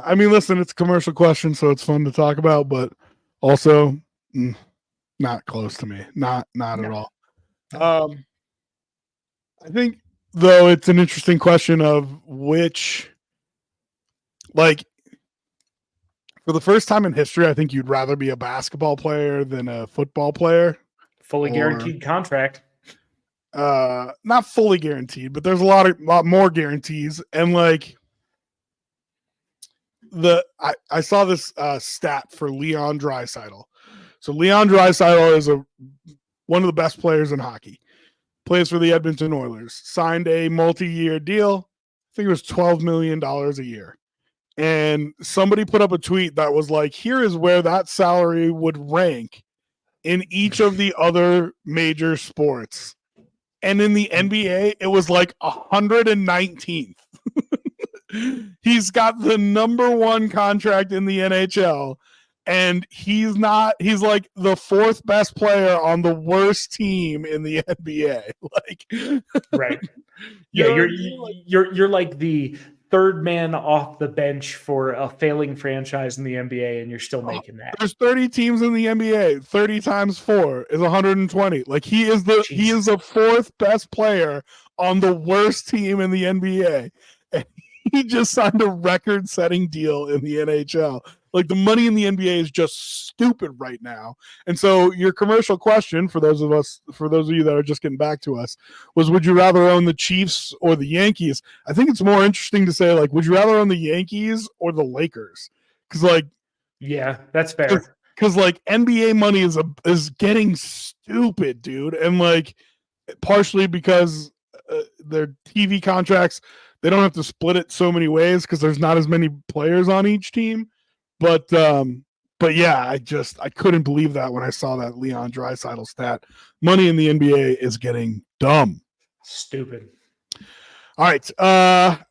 I mean, listen, it's a commercial question, so it's fun to talk about, but also not close to me. Not at all. I think though it's an interesting question of which, like, for the first time in history, I think you'd rather be a basketball player than a football player. Fully guaranteed contract. Not fully guaranteed, but there's a lot more guarantees. And like I saw this stat for Leon Draisaitl. So Leon Draisaitl is one of the best players in hockey. Plays for the Edmonton Oilers. Signed a multi-year deal. I think it was $12 million a year. And somebody put up a tweet that was like, here is where that salary would rank in each of the other major sports. And in the NBA, it was like 119th. He's got the number one contract in the NHL. And he's like the fourth best player on the worst team in the NBA. Like, right. Yeah, you're like the third man off the bench for a failing franchise in the NBA, and you're still making that. There's 30 teams in the NBA. 30 times 4 is 120. Like he is the fourth best player on the worst team in the NBA. And he just signed a record-setting deal in the NHL. Like the money in the NBA is just stupid right now. And so your commercial question for those of you that are just getting back to us was, would you rather own the Chiefs or the Yankees? I think it's more interesting to say, like, would you rather own the Yankees or the Lakers? Because like, yeah, that's fair. Because like NBA money is getting stupid, dude, and like partially because their TV contracts, they don't have to split it so many ways because there's not as many players on each team. But yeah, I couldn't believe that when I saw that Leon Draisaitl stat. Money in the NBA is getting dumb. Stupid. All right.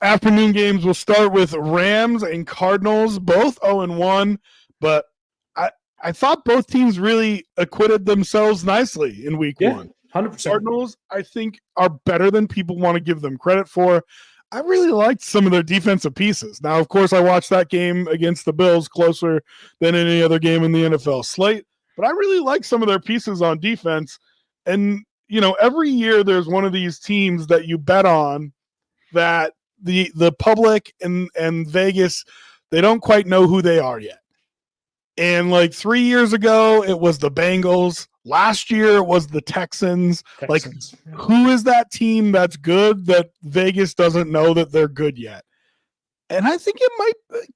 Afternoon games, we'll start with Rams and Cardinals, both 0-1, but I thought both teams really acquitted themselves nicely in week 1. 100%. Cardinals, I think, are better than people want to give them credit for. I really liked some of their defensive pieces. Now, of course, I watched that game against the Bills closer than any other game in the NFL slate, but I really like some of their pieces on defense. And, you know, every year there's one of these teams that you bet on that the public and Vegas, they don't quite know who they are yet. And like 3 years ago, it was the Bengals. Last year, it was the Texans. Like, who is that team that's good that Vegas doesn't know that they're good yet? And I think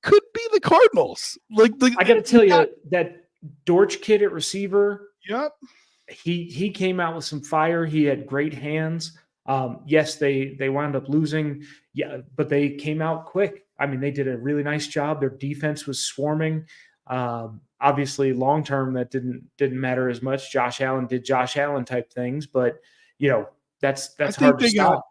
could be the Cardinals. Like, I got to tell you that Dortch kid at receiver. Yep. He came out with some fire. He had great hands. Yes, they wound up losing. Yeah, but they came out quick. I mean, they did a really nice job. Their defense was swarming. Obviously, long term, that didn't matter as much. Josh Allen did Josh Allen type things, but you know that's hard to stop.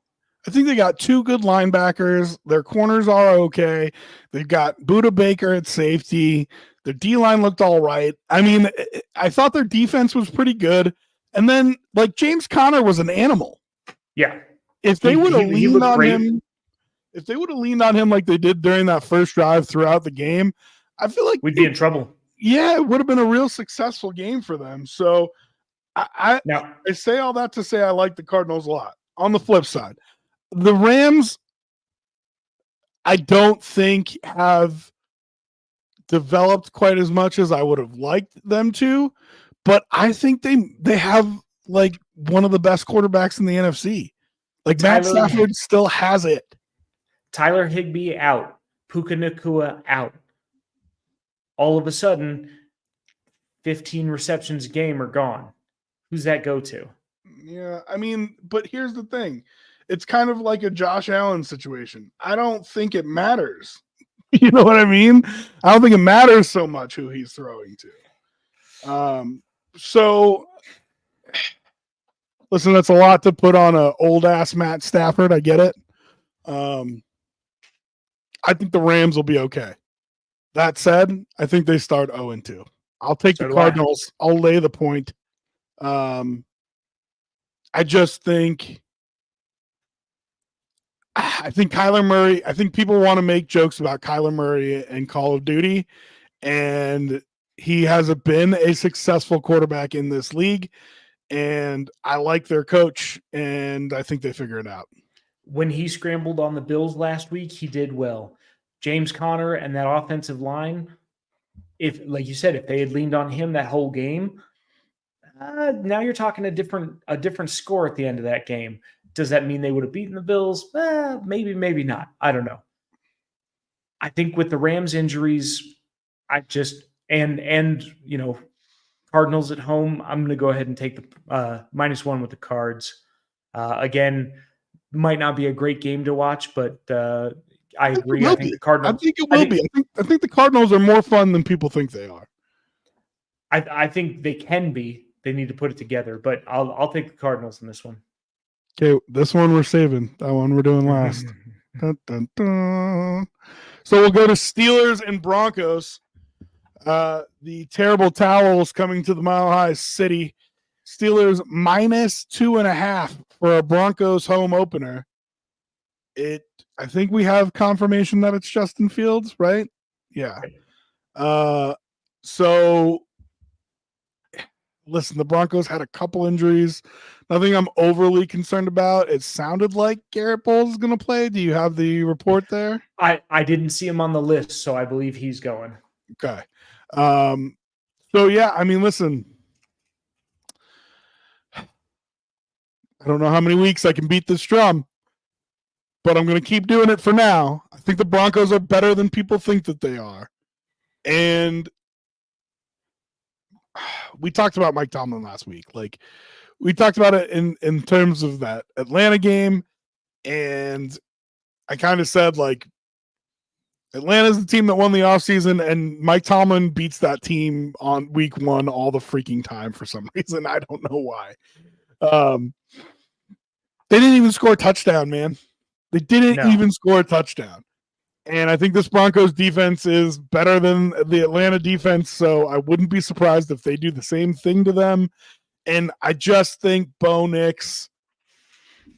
I think they got 2 good linebackers. Their corners are okay. They've got Budda Baker at safety. Their D-line looked all right. I mean, I thought their defense was pretty good. And then, like, James Conner was an animal. Yeah. If they would have leaned on him, if they would have leaned on him like they did during that first drive throughout the game, I feel like we'd be in trouble. Yeah, it would have been a real successful game for them. So I say all that to say I like the Cardinals a lot. On the flip side, the Rams, I don't think have developed quite as much as I would have liked them to, but I think they have like one of the best quarterbacks in the NFC. Like Matt Stafford still has it. Tyler Higbee out. Puka Nacua out. All of a sudden, 15 receptions a game are gone. Who's that go to? Yeah, I mean, but here's the thing. It's kind of like a Josh Allen situation. I don't think it matters. You know what I mean? I don't think it matters so much who he's throwing to. So, listen, that's a lot to put on a old-ass Matt Stafford. I get it. I think the Rams will be okay. That said, I think they start 0-2. I'll take the Cardinals. I'll lay the point. I just think Kyler Murray, I think people want to make jokes about Kyler Murray and Call of Duty, and he hasn't been a successful quarterback in this league, and I like their coach, and I think they figure it out. When he scrambled on the Bills last week, he did well. James Conner and that offensive line, if, like you said, if they had leaned on him that whole game, now you're talking a different score at the end of that game. Does that mean they would have beaten the Bills? Maybe, maybe not. I don't know. I think with the Rams injuries, and you know, Cardinals at home, I'm going to go ahead and take the -1 with the Cards. Again, might not be a great game to watch, but I agree. I think the Cardinals. I think it will be. I think the Cardinals are more fun than people think they are. I think they can be. They need to put it together, but I'll take the Cardinals in this one. Okay, this one we're saving. That one we're doing last. Dun, dun, dun. So we'll go to Steelers and Broncos. The terrible towels coming to the Mile High City. Steelers -2.5 for a Broncos home opener. I think we have confirmation that it's Justin Fields, right? Yeah. So listen, the Broncos had a couple injuries. Nothing I'm overly concerned about. It sounded like Garrett Bowles is going to play. Do you have the report there? I didn't see him on the list, so I believe he's going. Okay. So yeah, I mean, listen, I don't know how many weeks I can beat this drum, but I'm going to keep doing it for now. I think the Broncos are better than people think that they are. And we talked about Mike Tomlin last week. Like, we talked about it in terms of that Atlanta game. And I kind of said, like, Atlanta's the team that won the offseason, and Mike Tomlin beats that team on week 1 all the freaking time for some reason. I don't know why. They didn't even score a touchdown, man. They didn't even score a touchdown. And I think this Broncos defense is better than the Atlanta defense, so I wouldn't be surprised if they do the same thing to them. And I just think Bo Nix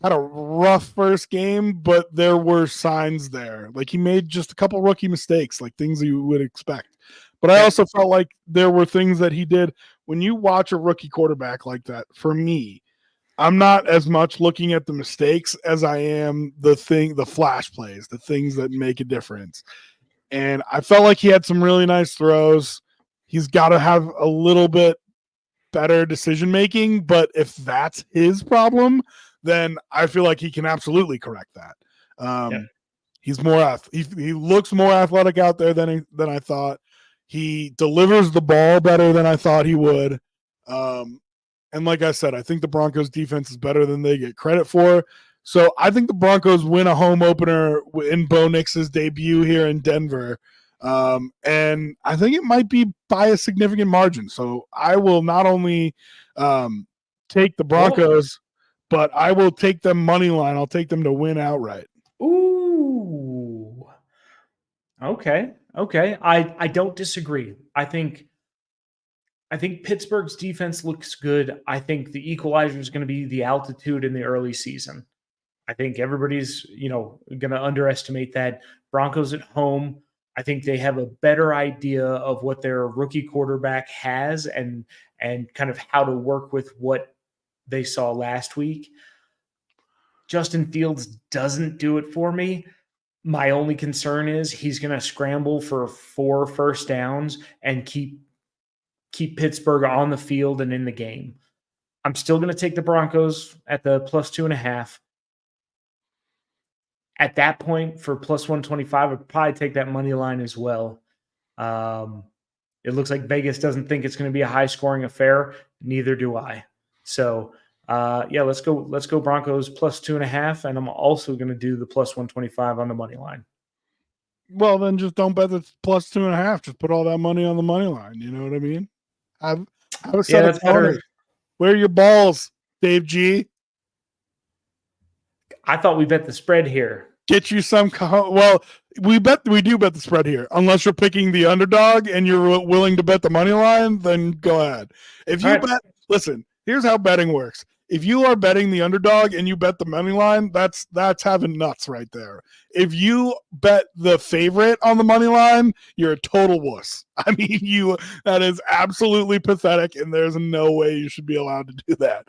had a rough first game, but there were signs there. Like, he made just a couple rookie mistakes, like things you would expect. But I also felt like there were things that he did. When you watch a rookie quarterback like that, for me, I'm not as much looking at the mistakes as I am the flash plays, the things that make a difference. And I felt like he had some really nice throws. He's got to have a little bit better decision making, but if that's his problem, then I feel like he can absolutely correct that. He's more he looks more athletic out there than I thought. He delivers the ball better than I thought he would. And like I said, I think the Broncos defense is better than they get credit for. So I think the Broncos win a home opener in Bo Nix's debut here in Denver. And I think it might be by a significant margin. So I will not only take the Broncos, but I will take them money line. I'll take them to win outright. Ooh. Okay. I don't disagree. I think Pittsburgh's defense looks good. I think the equalizer is going to be the altitude in the early season. I think everybody's, going to underestimate that. Broncos at home, I think they have a better idea of what their rookie quarterback has and kind of how to work with what they saw last week. Justin Fields doesn't do it for me. My only concern is he's going to scramble for 4 first downs and keep Pittsburgh on the field and in the game. I'm still going to take the Broncos at the plus 2.5. At that point, for plus 125, I'd probably take that money line as well. It looks like Vegas doesn't think it's going to be a high-scoring affair. Neither do I. So, let's go Broncos plus 2.5, and I'm also going to do the plus 125 on the money line. Well, then just don't bet the plus 2.5. Just put all that money on the money line. You know what I mean? Have a set of better. Where are your balls, Dave G? I thought we bet the spread here. Get you some. Well, we do bet the spread here. Unless you're picking the underdog and you're willing to bet the money line, then go ahead. If you bet, listen. Here's how betting works. If you are betting the underdog and you bet the money line, that's having nuts right there. If you bet the favorite on the money line, you're a total wuss. I mean, that is absolutely pathetic, and there's no way you should be allowed to do that.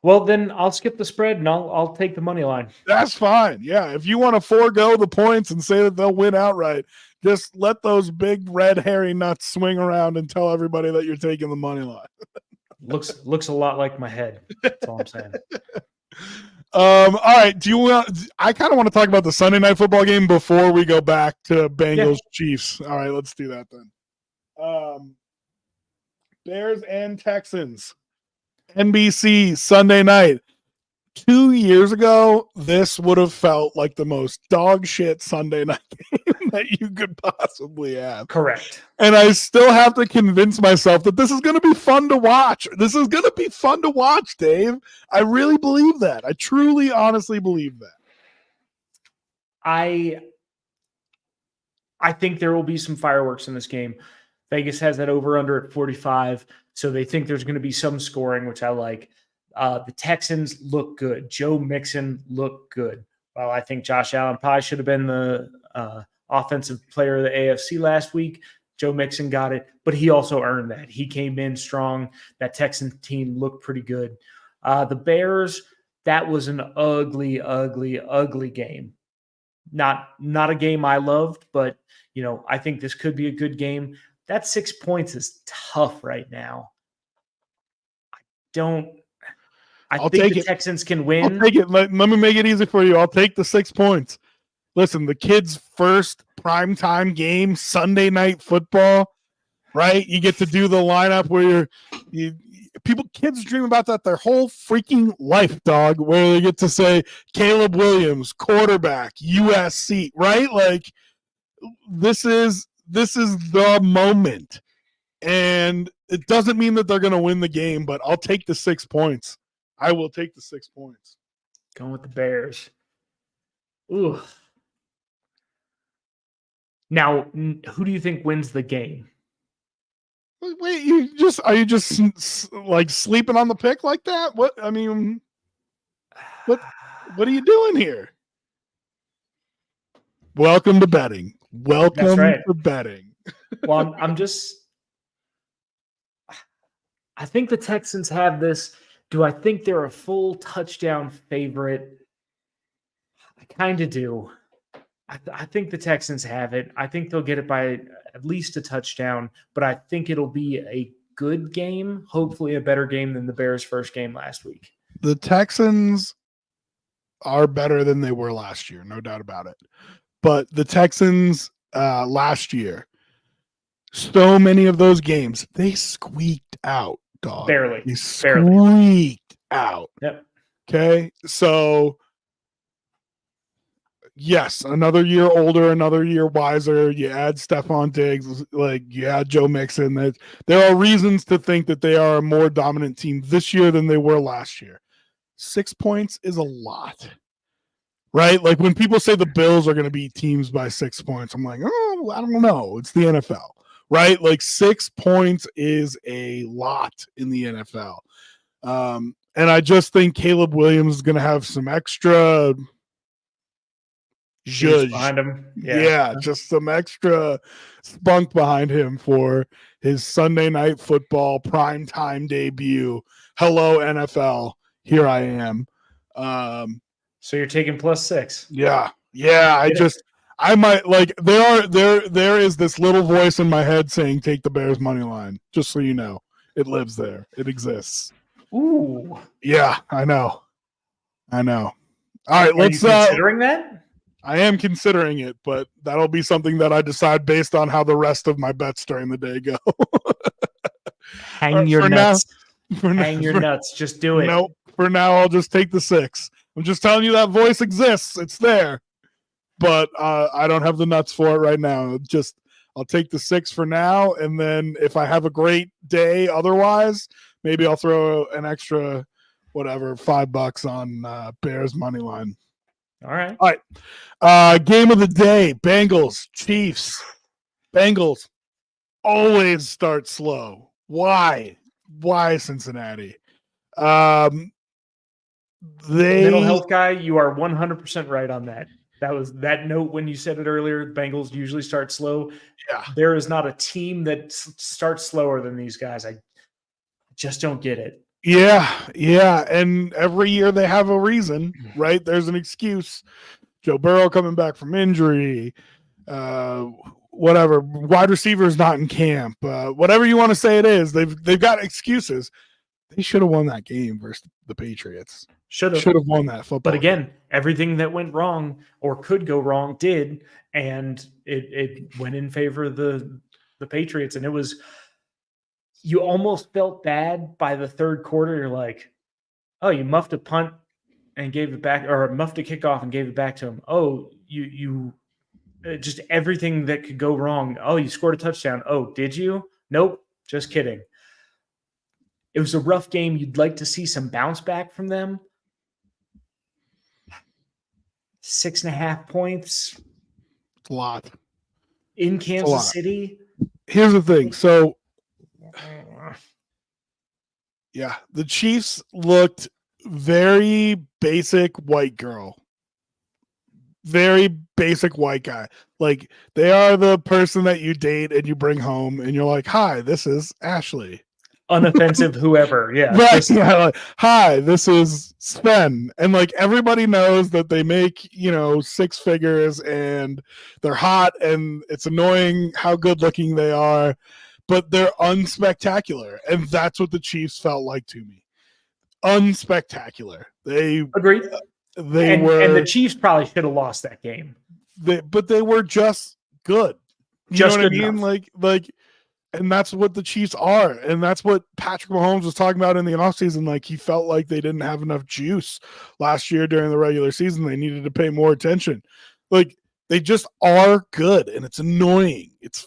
Well, then I'll skip the spread and I'll take the money line. That's fine. Yeah, if you want to forego the points and say that they'll win outright, just let those big red hairy nuts swing around and tell everybody that you're taking the money line. Looks a lot like my head. That's all I'm saying. All right. I kind of want to talk about the Sunday night football game before we go back to Bengals Chiefs. All right, let's do that then. Bears and Texans. NBC Sunday night. 2 years ago, this would have felt like the most dog shit Sunday night game that you could possibly have. Correct. And I still have to convince myself that this is going to be fun to watch. This is going to be fun to watch, Dave. I really believe that. I truly, honestly believe that. I think there will be some fireworks in this game. Vegas has that over-under at 45, so they think there's going to be some scoring, which I like. The Texans look good. Joe Mixon looked good. Well, I think Josh Allen probably should have been the offensive player of the AFC last week. Joe Mixon got it, but he also earned that. He came in strong. That Texans team looked pretty good. The Bears, that was an ugly, ugly, ugly game. Not a game I loved, but I think this could be a good game. That 6 points is tough right now. I think the Texans can win. I'll take it. Let me make it easy for you. I'll take the 6 points. Listen, the kids' first primetime game, Sunday Night Football, right? You get to do the lineup where kids dream about that their whole freaking life, dog, where they get to say Caleb Williams, quarterback, USC, right? Like this is the moment. And it doesn't mean that they're going to win the game, but I'll take the 6 points. I will take the 6 points. Going with the Bears. Ooh. Now, who do you think wins the game? Wait, are you just like sleeping on the pick like that? What are you doing here? Welcome to betting. Welcome to betting. Well, I think the Texans have this. Do I think they're a full touchdown favorite? I kind of do. I think the Texans have it. I think they'll get it by at least a touchdown, but I think it'll be a good game, hopefully a better game than the Bears' first game last week. The Texans are better than they were last year, no doubt about it. But the Texans last year, so many of those games, they squeaked out, dog. Barely. They squeaked out. Yep. Okay, so yes, another year older, another year wiser. You add Stephon Diggs, like you add Joe Mixon. That there are reasons to think that they are a more dominant team this year than they were last year. 6 points is a lot, right? Like when people say the Bills are going to beat teams by 6 points, I'm like, oh, I don't know. It's the NFL, right? Like 6 points is a lot in the NFL. And I just think Caleb Williams is going to have some extra behind him. Yeah, just some extra spunk behind him for his Sunday Night Football primetime debut. Hello, NFL. Here I am. So you're taking +6. Yeah. I might like there is this little voice in my head saying take the Bears money line, just so you know. It lives there. It exists. Ooh. Yeah, I know. All right, let's considering that? I am considering it, but that'll be something that I decide based on how the rest of my bets during the day go. Hang your nuts. Hang your nuts. Just do it. Nope. For now, I'll just take the 6. I'm just telling you that voice exists. It's there. But I don't have the nuts for it right now. I'll take the 6 for now, and then if I have a great day otherwise, maybe I'll throw an extra $5 on Bears money line. All right. Game of the day, Bengals, Chiefs. Bengals always start slow. Why Cincinnati? Mental health guy, you are 100% right on that. That was that note when you said it earlier. Bengals usually start slow. Yeah. There is not a team that starts slower than these guys. I just don't get it. Yeah. And every year they have a reason, right? There's an excuse. Joe Burrow coming back from injury, whatever. Wide receivers not in camp. Whatever you want to say it is, they've got excuses. They should have won that game versus the Patriots. Should have won that football. But again, everything that went wrong or could go wrong did, and it went in favor of the Patriots. And it was, you almost felt bad by the third quarter. You're like, oh, you muffed a punt and gave it back, or muffed a kickoff and gave it back to him. Oh, you just everything that could go wrong. Oh, you scored a touchdown. Oh, did you? Nope. Just kidding. It was a rough game. You'd like to see some bounce back from them. 6.5 points. It's a lot. In Kansas City. Here's the thing. So, yeah, the Chiefs looked very basic white girl. very basic white guy. Like they are the person that you date and you bring home and you're like, hi, this is Ashley. Unoffensive, whoever. Yeah. Right. Yeah. Like, hi, this is Sven. And like everybody knows that they make, 6 figures and they're hot and it's annoying how good looking they are, but they're unspectacular. And that's what the Chiefs felt like to me. Unspectacular. They agreed. They and were, the Chiefs probably should have lost that game. but they were just good. Just know what good I mean? enough. Like, and that's what the Chiefs are, and that's what Patrick Mahomes was talking about in the offseason. Like he felt like they didn't have enough juice last year during the regular season. They needed to pay more attention. Like they just are good, and it's annoying. It's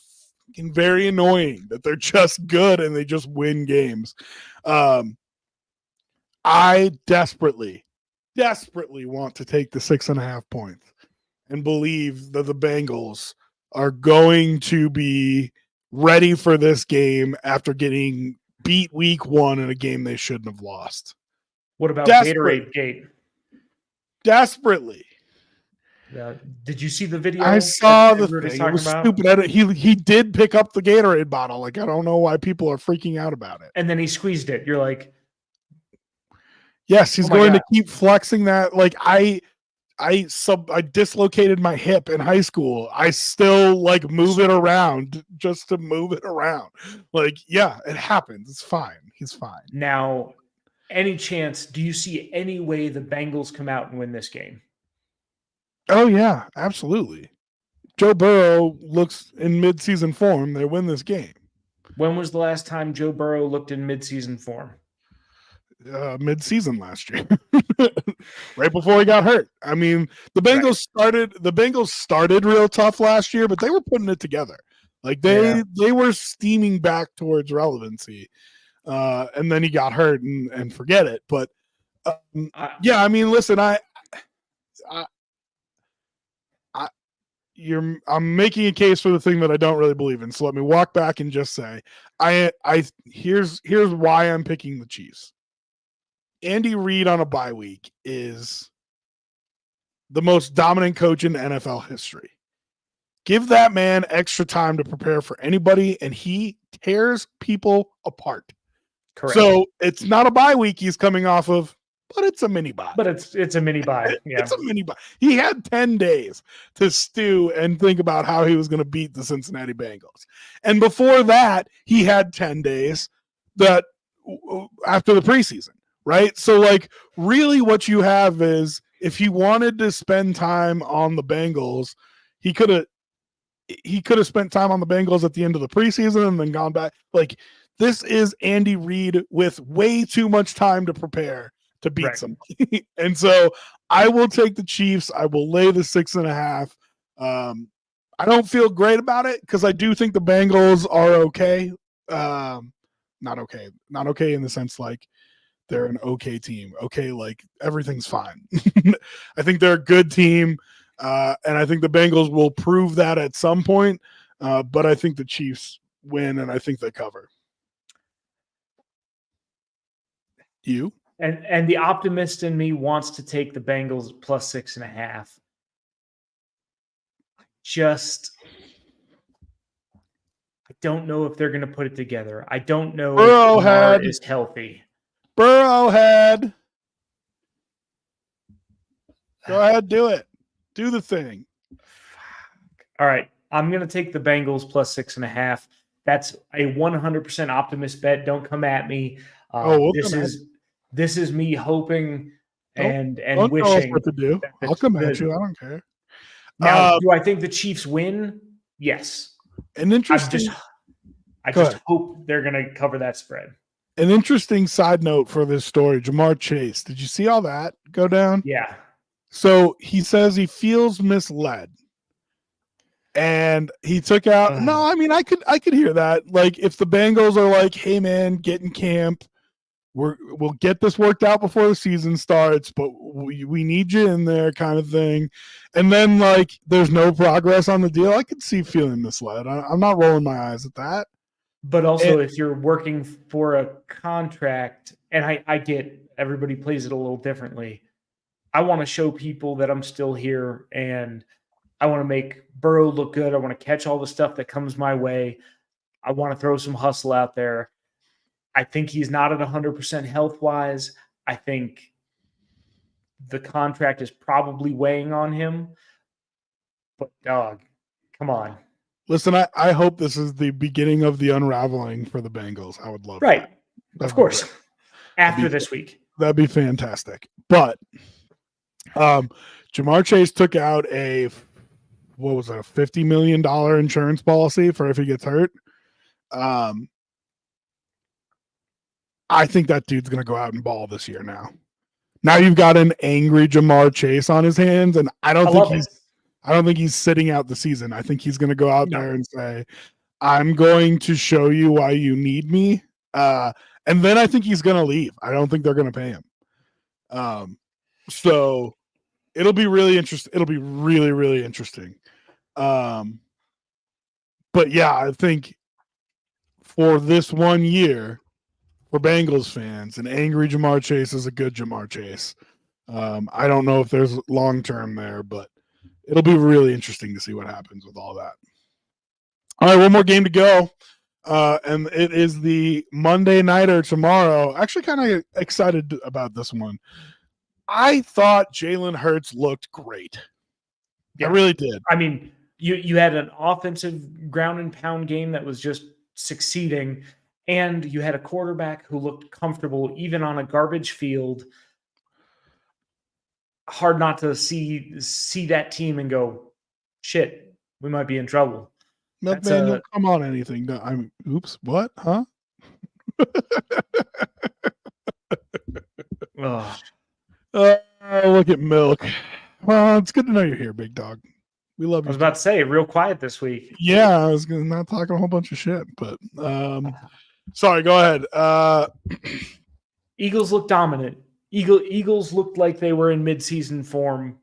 very annoying that they're just good and they just win games. I desperately want to take the 6.5 points and believe that the Bengals are going to be ready for this game after getting beat week 1 in a game they shouldn't have lost. What about Gatorade Gate? Desperately. Did you see the video? I saw the thing. It was stupid. He did pick up the Gatorade bottle. Like, I don't know why people are freaking out about it. And then he squeezed it. You're like, yes, he's going to keep flexing that. Like I dislocated my hip in high school. I still like move it around just to move it around. Like, yeah, it happens. It's fine. He's fine. Now, any chance, do you see any way the Bengals come out and win this game? Oh, yeah, absolutely. Joe Burrow looks in midseason form. They win this game. When was the last time Joe Burrow looked in midseason form? Mid-season last year, right before he got hurt. I mean, the Bengals started real tough last year, but they were putting it together. Like they were steaming back towards relevancy, and then he got hurt and forget it. But yeah, I mean, listen, I'm making a case for the thing that I don't really believe in. So let me walk back and just say, here's why I'm picking the Chiefs. Andy Reid on a bye week is the most dominant coach in NFL history. Give that man extra time to prepare for anybody, and he tears people apart. Correct. So it's not a bye week he's coming off of, but it's a mini bye. But it's a mini bye. Yeah. It's a mini bye. He had 10 days to stew and think about how he was going to beat the Cincinnati Bengals. And before that, he had 10 days that after the preseason. Right. So like really what you have is if he wanted to spend time on the Bengals, he could have spent time on the Bengals at the end of the preseason and then gone back. Like this is Andy Reid with way too much time to prepare to beat somebody. And so I will take the Chiefs. I will lay the 6.5. I don't feel great about it because I do think the Bengals are okay. Not okay in the sense like they're an okay team. Okay, like everything's fine. I think they're a good team, and I think the Bengals will prove that at some point. But I think the Chiefs win, and I think they cover. You? And the optimist in me wants to take the Bengals plus 6.5. I don't know if they're going to put it together. I don't know if Lamar is healthy. Burrowhead. Go ahead, do it. Do the thing. All right. I'm going to take the Bengals plus 6.5. That's a 100% optimist bet. Don't come at me. This is me hoping and don't wishing. Tell us what to do. I'll come at you. I don't care. Now, do I think the Chiefs win? Yes. An interesting. I just hope they're going to cover that spread. An interesting side note for this story, Jamar Chase. Did you see all that go down? Yeah. So he says he feels misled. And he took out no, I mean I could hear that. Like if the Bengals are like, hey man, get in camp. We'll get this worked out before the season starts, but we need you in there kind of thing. And then like there's no progress on the deal. I could see feeling misled. I'm not rolling my eyes at that. But also, if you're working for a contract, and I get everybody plays it a little differently. I want to show people that I'm still here, and I want to make Burrow look good. I want to catch all the stuff that comes my way. I want to throw some hustle out there. I think he's not at 100% health-wise. I think the contract is probably weighing on him. But, dog, come on. Listen, I hope this is the beginning of the unraveling for the Bengals. I would love right. That. Of course. After this week. That'd be fantastic. But Jamar Chase took out a $50 million insurance policy for if he gets hurt. I think that dude's going to go out and ball this year now. Now you've got an angry Jamar Chase on his hands, and I don't think he's sitting out the season. I think he's going to go out there and say, I'm going to show you why you need me. And then I think he's going to leave. I don't think they're going to pay him. So it'll be really interesting. It'll be really, really interesting. But yeah, I think for this 1 year, for Bengals fans, an angry Jamar Chase is a good Jamar Chase. I don't know if there's long-term there, but it'll be really interesting to see what happens with all that. All right, one more game to go. And it is the Monday nighter tomorrow. Actually kind of excited about this one. I thought Jalen Hurts looked great. Yeah. I really did. I mean, you had an offensive ground and pound game that was just succeeding, and you had a quarterback who looked comfortable even on a garbage field. Hard not to see that team and go, shit, we might be in trouble. Milkman, don't come on anything. No, oops, what? Huh? Look at Milk. Well, it's good to know you're here, big dog. We love you. I was about to say, real quiet this week. Yeah, I was not talking a whole bunch of shit, but sorry, go ahead. Eagles look dominant. Eagles looked like they were in midseason form,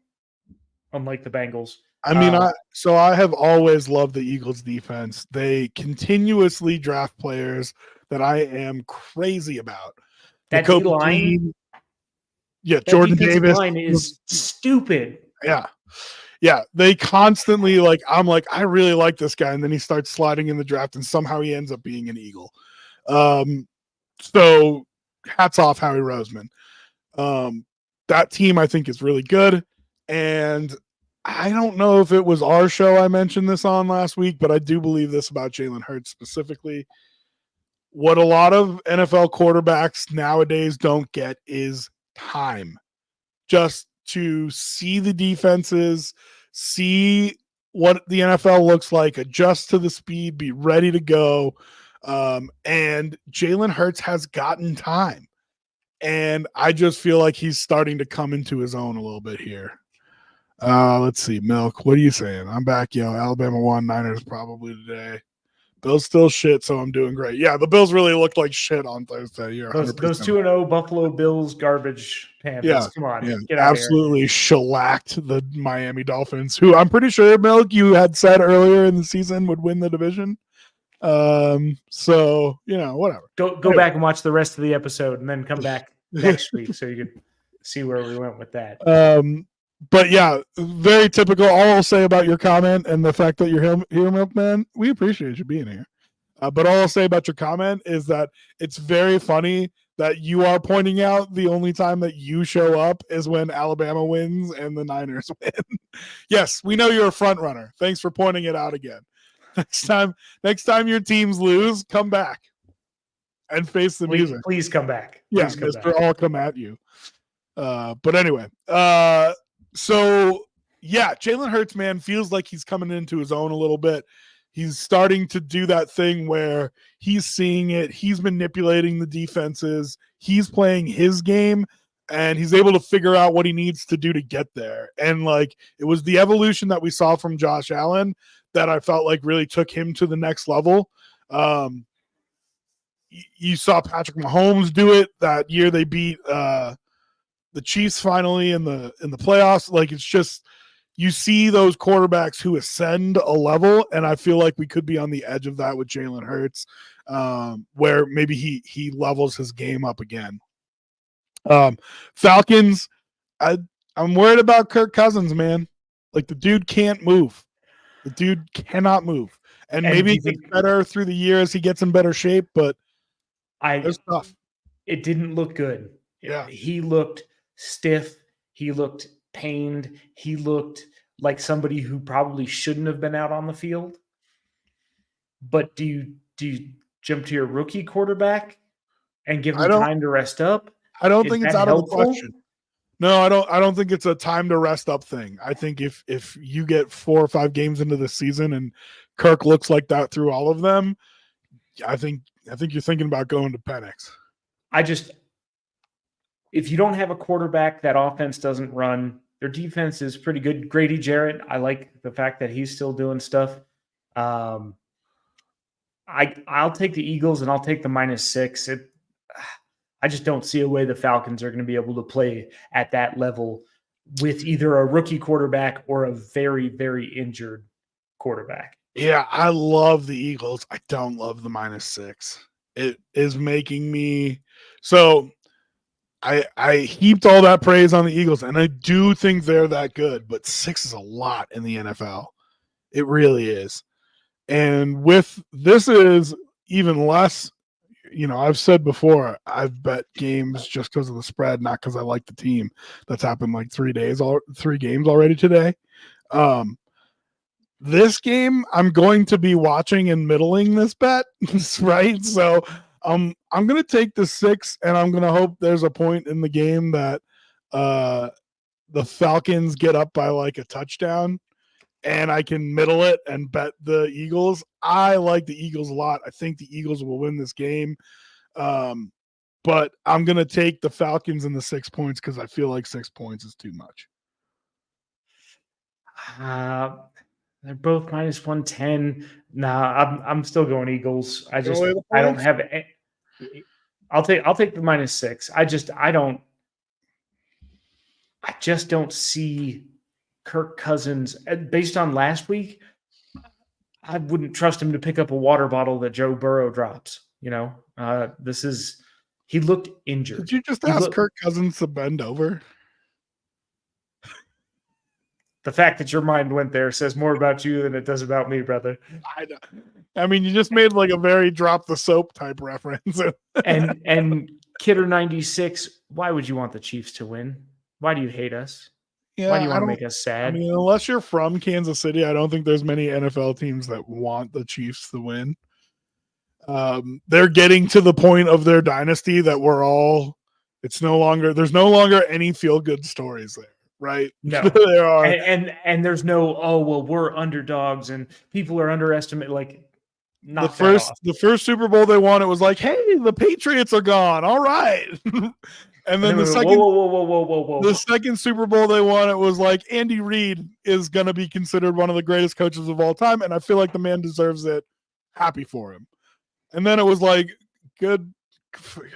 unlike the Bengals. I mean, I have always loved the Eagles defense. They continuously draft players that I am crazy about. That D-line, Jordan Davis line is stupid. Yeah. They constantly I'm like, I really like this guy, and then he starts sliding in the draft, and somehow he ends up being an Eagle. So hats off, Howie Roseman. That team I think is really good, and I don't know if it was our show I mentioned this on last week, but I do believe this about Jalen Hurts specifically. What a lot of NFL quarterbacks nowadays don't get is time. Just to see the defenses, see what the NFL looks like, adjust to the speed, be ready to go. And Jalen Hurts has gotten time. And I just feel like he's starting to come into his own a little bit here. Let's see, Milk. What are you saying? I'm back, yo. Alabama won, Niners probably today. Bills still shit, so I'm doing great. Yeah, the Bills really looked like shit on Thursday. You're those 2-0 Buffalo Bills garbage Panthers. Yeah, come on, get out absolutely of here. Shellacked the Miami Dolphins, who I'm pretty sure, Milk, you had said earlier in the season would win the division. So whatever. Go back and watch the rest of the episode, and then come back next week so you can see where we went with that. But yeah, very typical. All I'll say about your comment and the fact that you're here, Milkman, we appreciate you being here. But all I'll say about your comment is that it's very funny that you are pointing out the only time that you show up is when Alabama wins and the Niners win. Yes, we know you're a front runner. Thanks for pointing it out again. Next time your teams lose, come back and face the music. Please come back. Please come back. I'll come at you. But anyway, so yeah, Jalen Hurts, man, feels like he's coming into his own a little bit. He's starting to do that thing where he's seeing it. He's manipulating the defenses. He's playing his game, and he's able to figure out what he needs to do to get there. And it was the evolution that we saw from Josh Allen that I felt like really took him to the next level. You saw Patrick Mahomes do it that year. They beat the Chiefs finally in the playoffs. It's just, you see those quarterbacks who ascend a level, and I feel like we could be on the edge of that with Jalen Hurts, where maybe he levels his game up again. Falcons, I'm worried about Kirk Cousins, man. Like the dude can't move. The dude cannot move. And maybe it gets better through the year as he gets in better shape, but it's tough. It didn't look good. Yeah. He looked stiff. He looked pained. He looked like somebody who probably shouldn't have been out on the field. But do you jump to your rookie quarterback and give him time to rest up? I don't think it's out of the question. No, I don't think it's a time to rest up thing. I think if you get 4 or 5 games into the season and Kirk looks like that through all of them, I think you're thinking about going to Penix. If you don't have a quarterback, that offense doesn't run. Their defense is pretty good. Grady Jarrett, I like the fact that he's still doing stuff. I'll take the Eagles and I'll take the -6. I just don't see a way the Falcons are going to be able to play at that level with either a rookie quarterback or a very, very injured quarterback. Yeah, I love the Eagles. I don't love the -6. It is making me so. I heaped all that praise on the Eagles, and I do think they're that good, but 6 is a lot in the NFL. It really is. And with this is even less, I've said before, I've bet games just because of the spread, not because I like the team. That's happened like 3 games already today. This game, I'm going to be watching and middling this bet, right? So I'm going to take the 6, and I'm going to hope there's a point in the game that the Falcons get up by like a touchdown, and I can middle it and bet the Eagles. I like the Eagles a lot. I think the Eagles will win this game. But I'm going to take the Falcons in the 6 points because I feel like 6 points is too much. They're both -110. Nah, I'm still going Eagles. I don't have it. I'll take the -6. I just don't see Kirk Cousins based on last week. I wouldn't trust him to pick up a water bottle that Joe Burrow drops. He looked injured. Did you just ask Kirk Cousins to bend over? The fact that your mind went there says more about you than it does about me, brother. I know. I mean, you just made like a very drop the soap type reference. and Kidder 96, why would you want the Chiefs to win? Why do you hate us? Yeah, why do you want to make us sad? I mean, unless you're from Kansas City, I don't think there's many NFL teams that want the Chiefs to win. They're getting to the point of their dynasty that there's no longer any feel good stories there. Right? No, there are, and there's no we're underdogs and people are underestimated. Like the first Super Bowl they won, it was like, hey, the Patriots are gone. All right, and then the second Super Bowl they won, it was like Andy Reid is going to be considered one of the greatest coaches of all time, and I feel like the man deserves it. Happy for him. And then it was like good for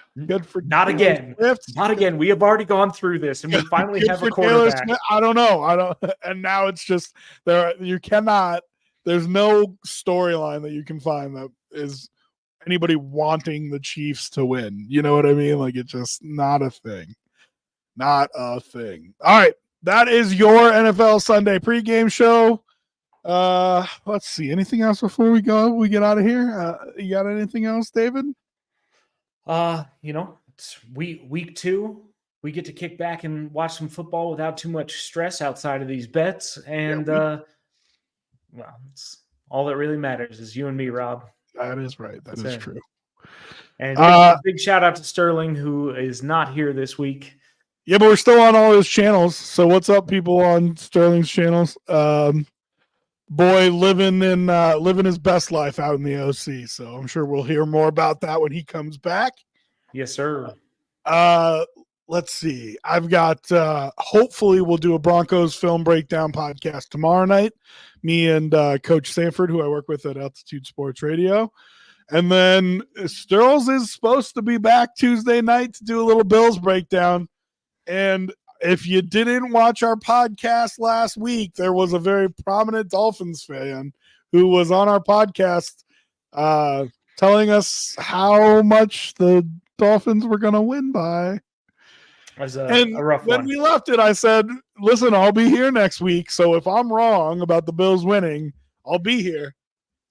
not again. Not again. We have already gone through this, and we finally have a quarterback. I don't know. And now it's just there's no storyline that you can find that is anybody wanting the Chiefs to win. You know what I mean? Like, it's just not a thing. Not a thing. All right. That is your NFL Sunday pregame show. Let's see. Anything else before we get out of here? You got anything else, David? It's week 2. We get to kick back and watch some football without too much stress outside of these bets. And it's all that really matters is you and me, Rob. That is right. That is true. And big shout out to Sterling, who is not here this week. Yeah, but we're still on all his channels. So what's up, people on Sterling's channels? Boy, living his best life out in the OC. So I'm sure we'll hear more about that when he comes back. Yes, sir. Let's see. I've got hopefully we'll do a Broncos film breakdown podcast tomorrow night. Me and Coach Sanford, who I work with at Altitude Sports Radio. And then Sterls is supposed to be back Tuesday night to do a little Bills breakdown. And if you didn't watch our podcast last week, there was a very prominent Dolphins fan who was on our podcast telling us how much the Dolphins were going to win by. was And a rough when one. we left it, I said, listen, I'll be here next week. So if I'm wrong about the Bills winning, I'll be here.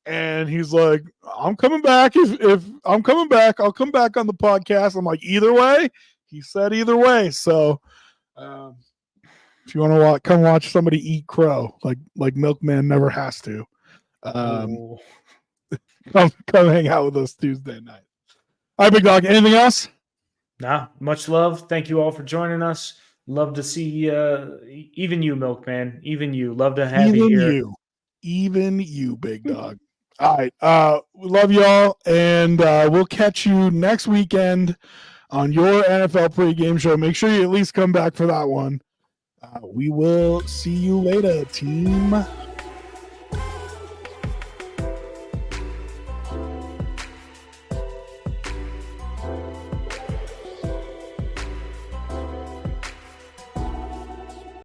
And he's like, I'm coming back. If I'm coming back, I'll come back on the podcast. I'm like, either way. He said either way. So if you want to come watch somebody eat crow, like Milkman never has to, come hang out with us Tuesday night. All right, Big Dog. Anything else? Nah, much love. Thank you all for joining us. Love to see even you, Milkman. Even you. Love to have you here. Even you, Big Dog. All right. We love y'all, and we'll catch you next weekend on your NFL pregame show. Make sure you at least come back for that one. We will see you later, team.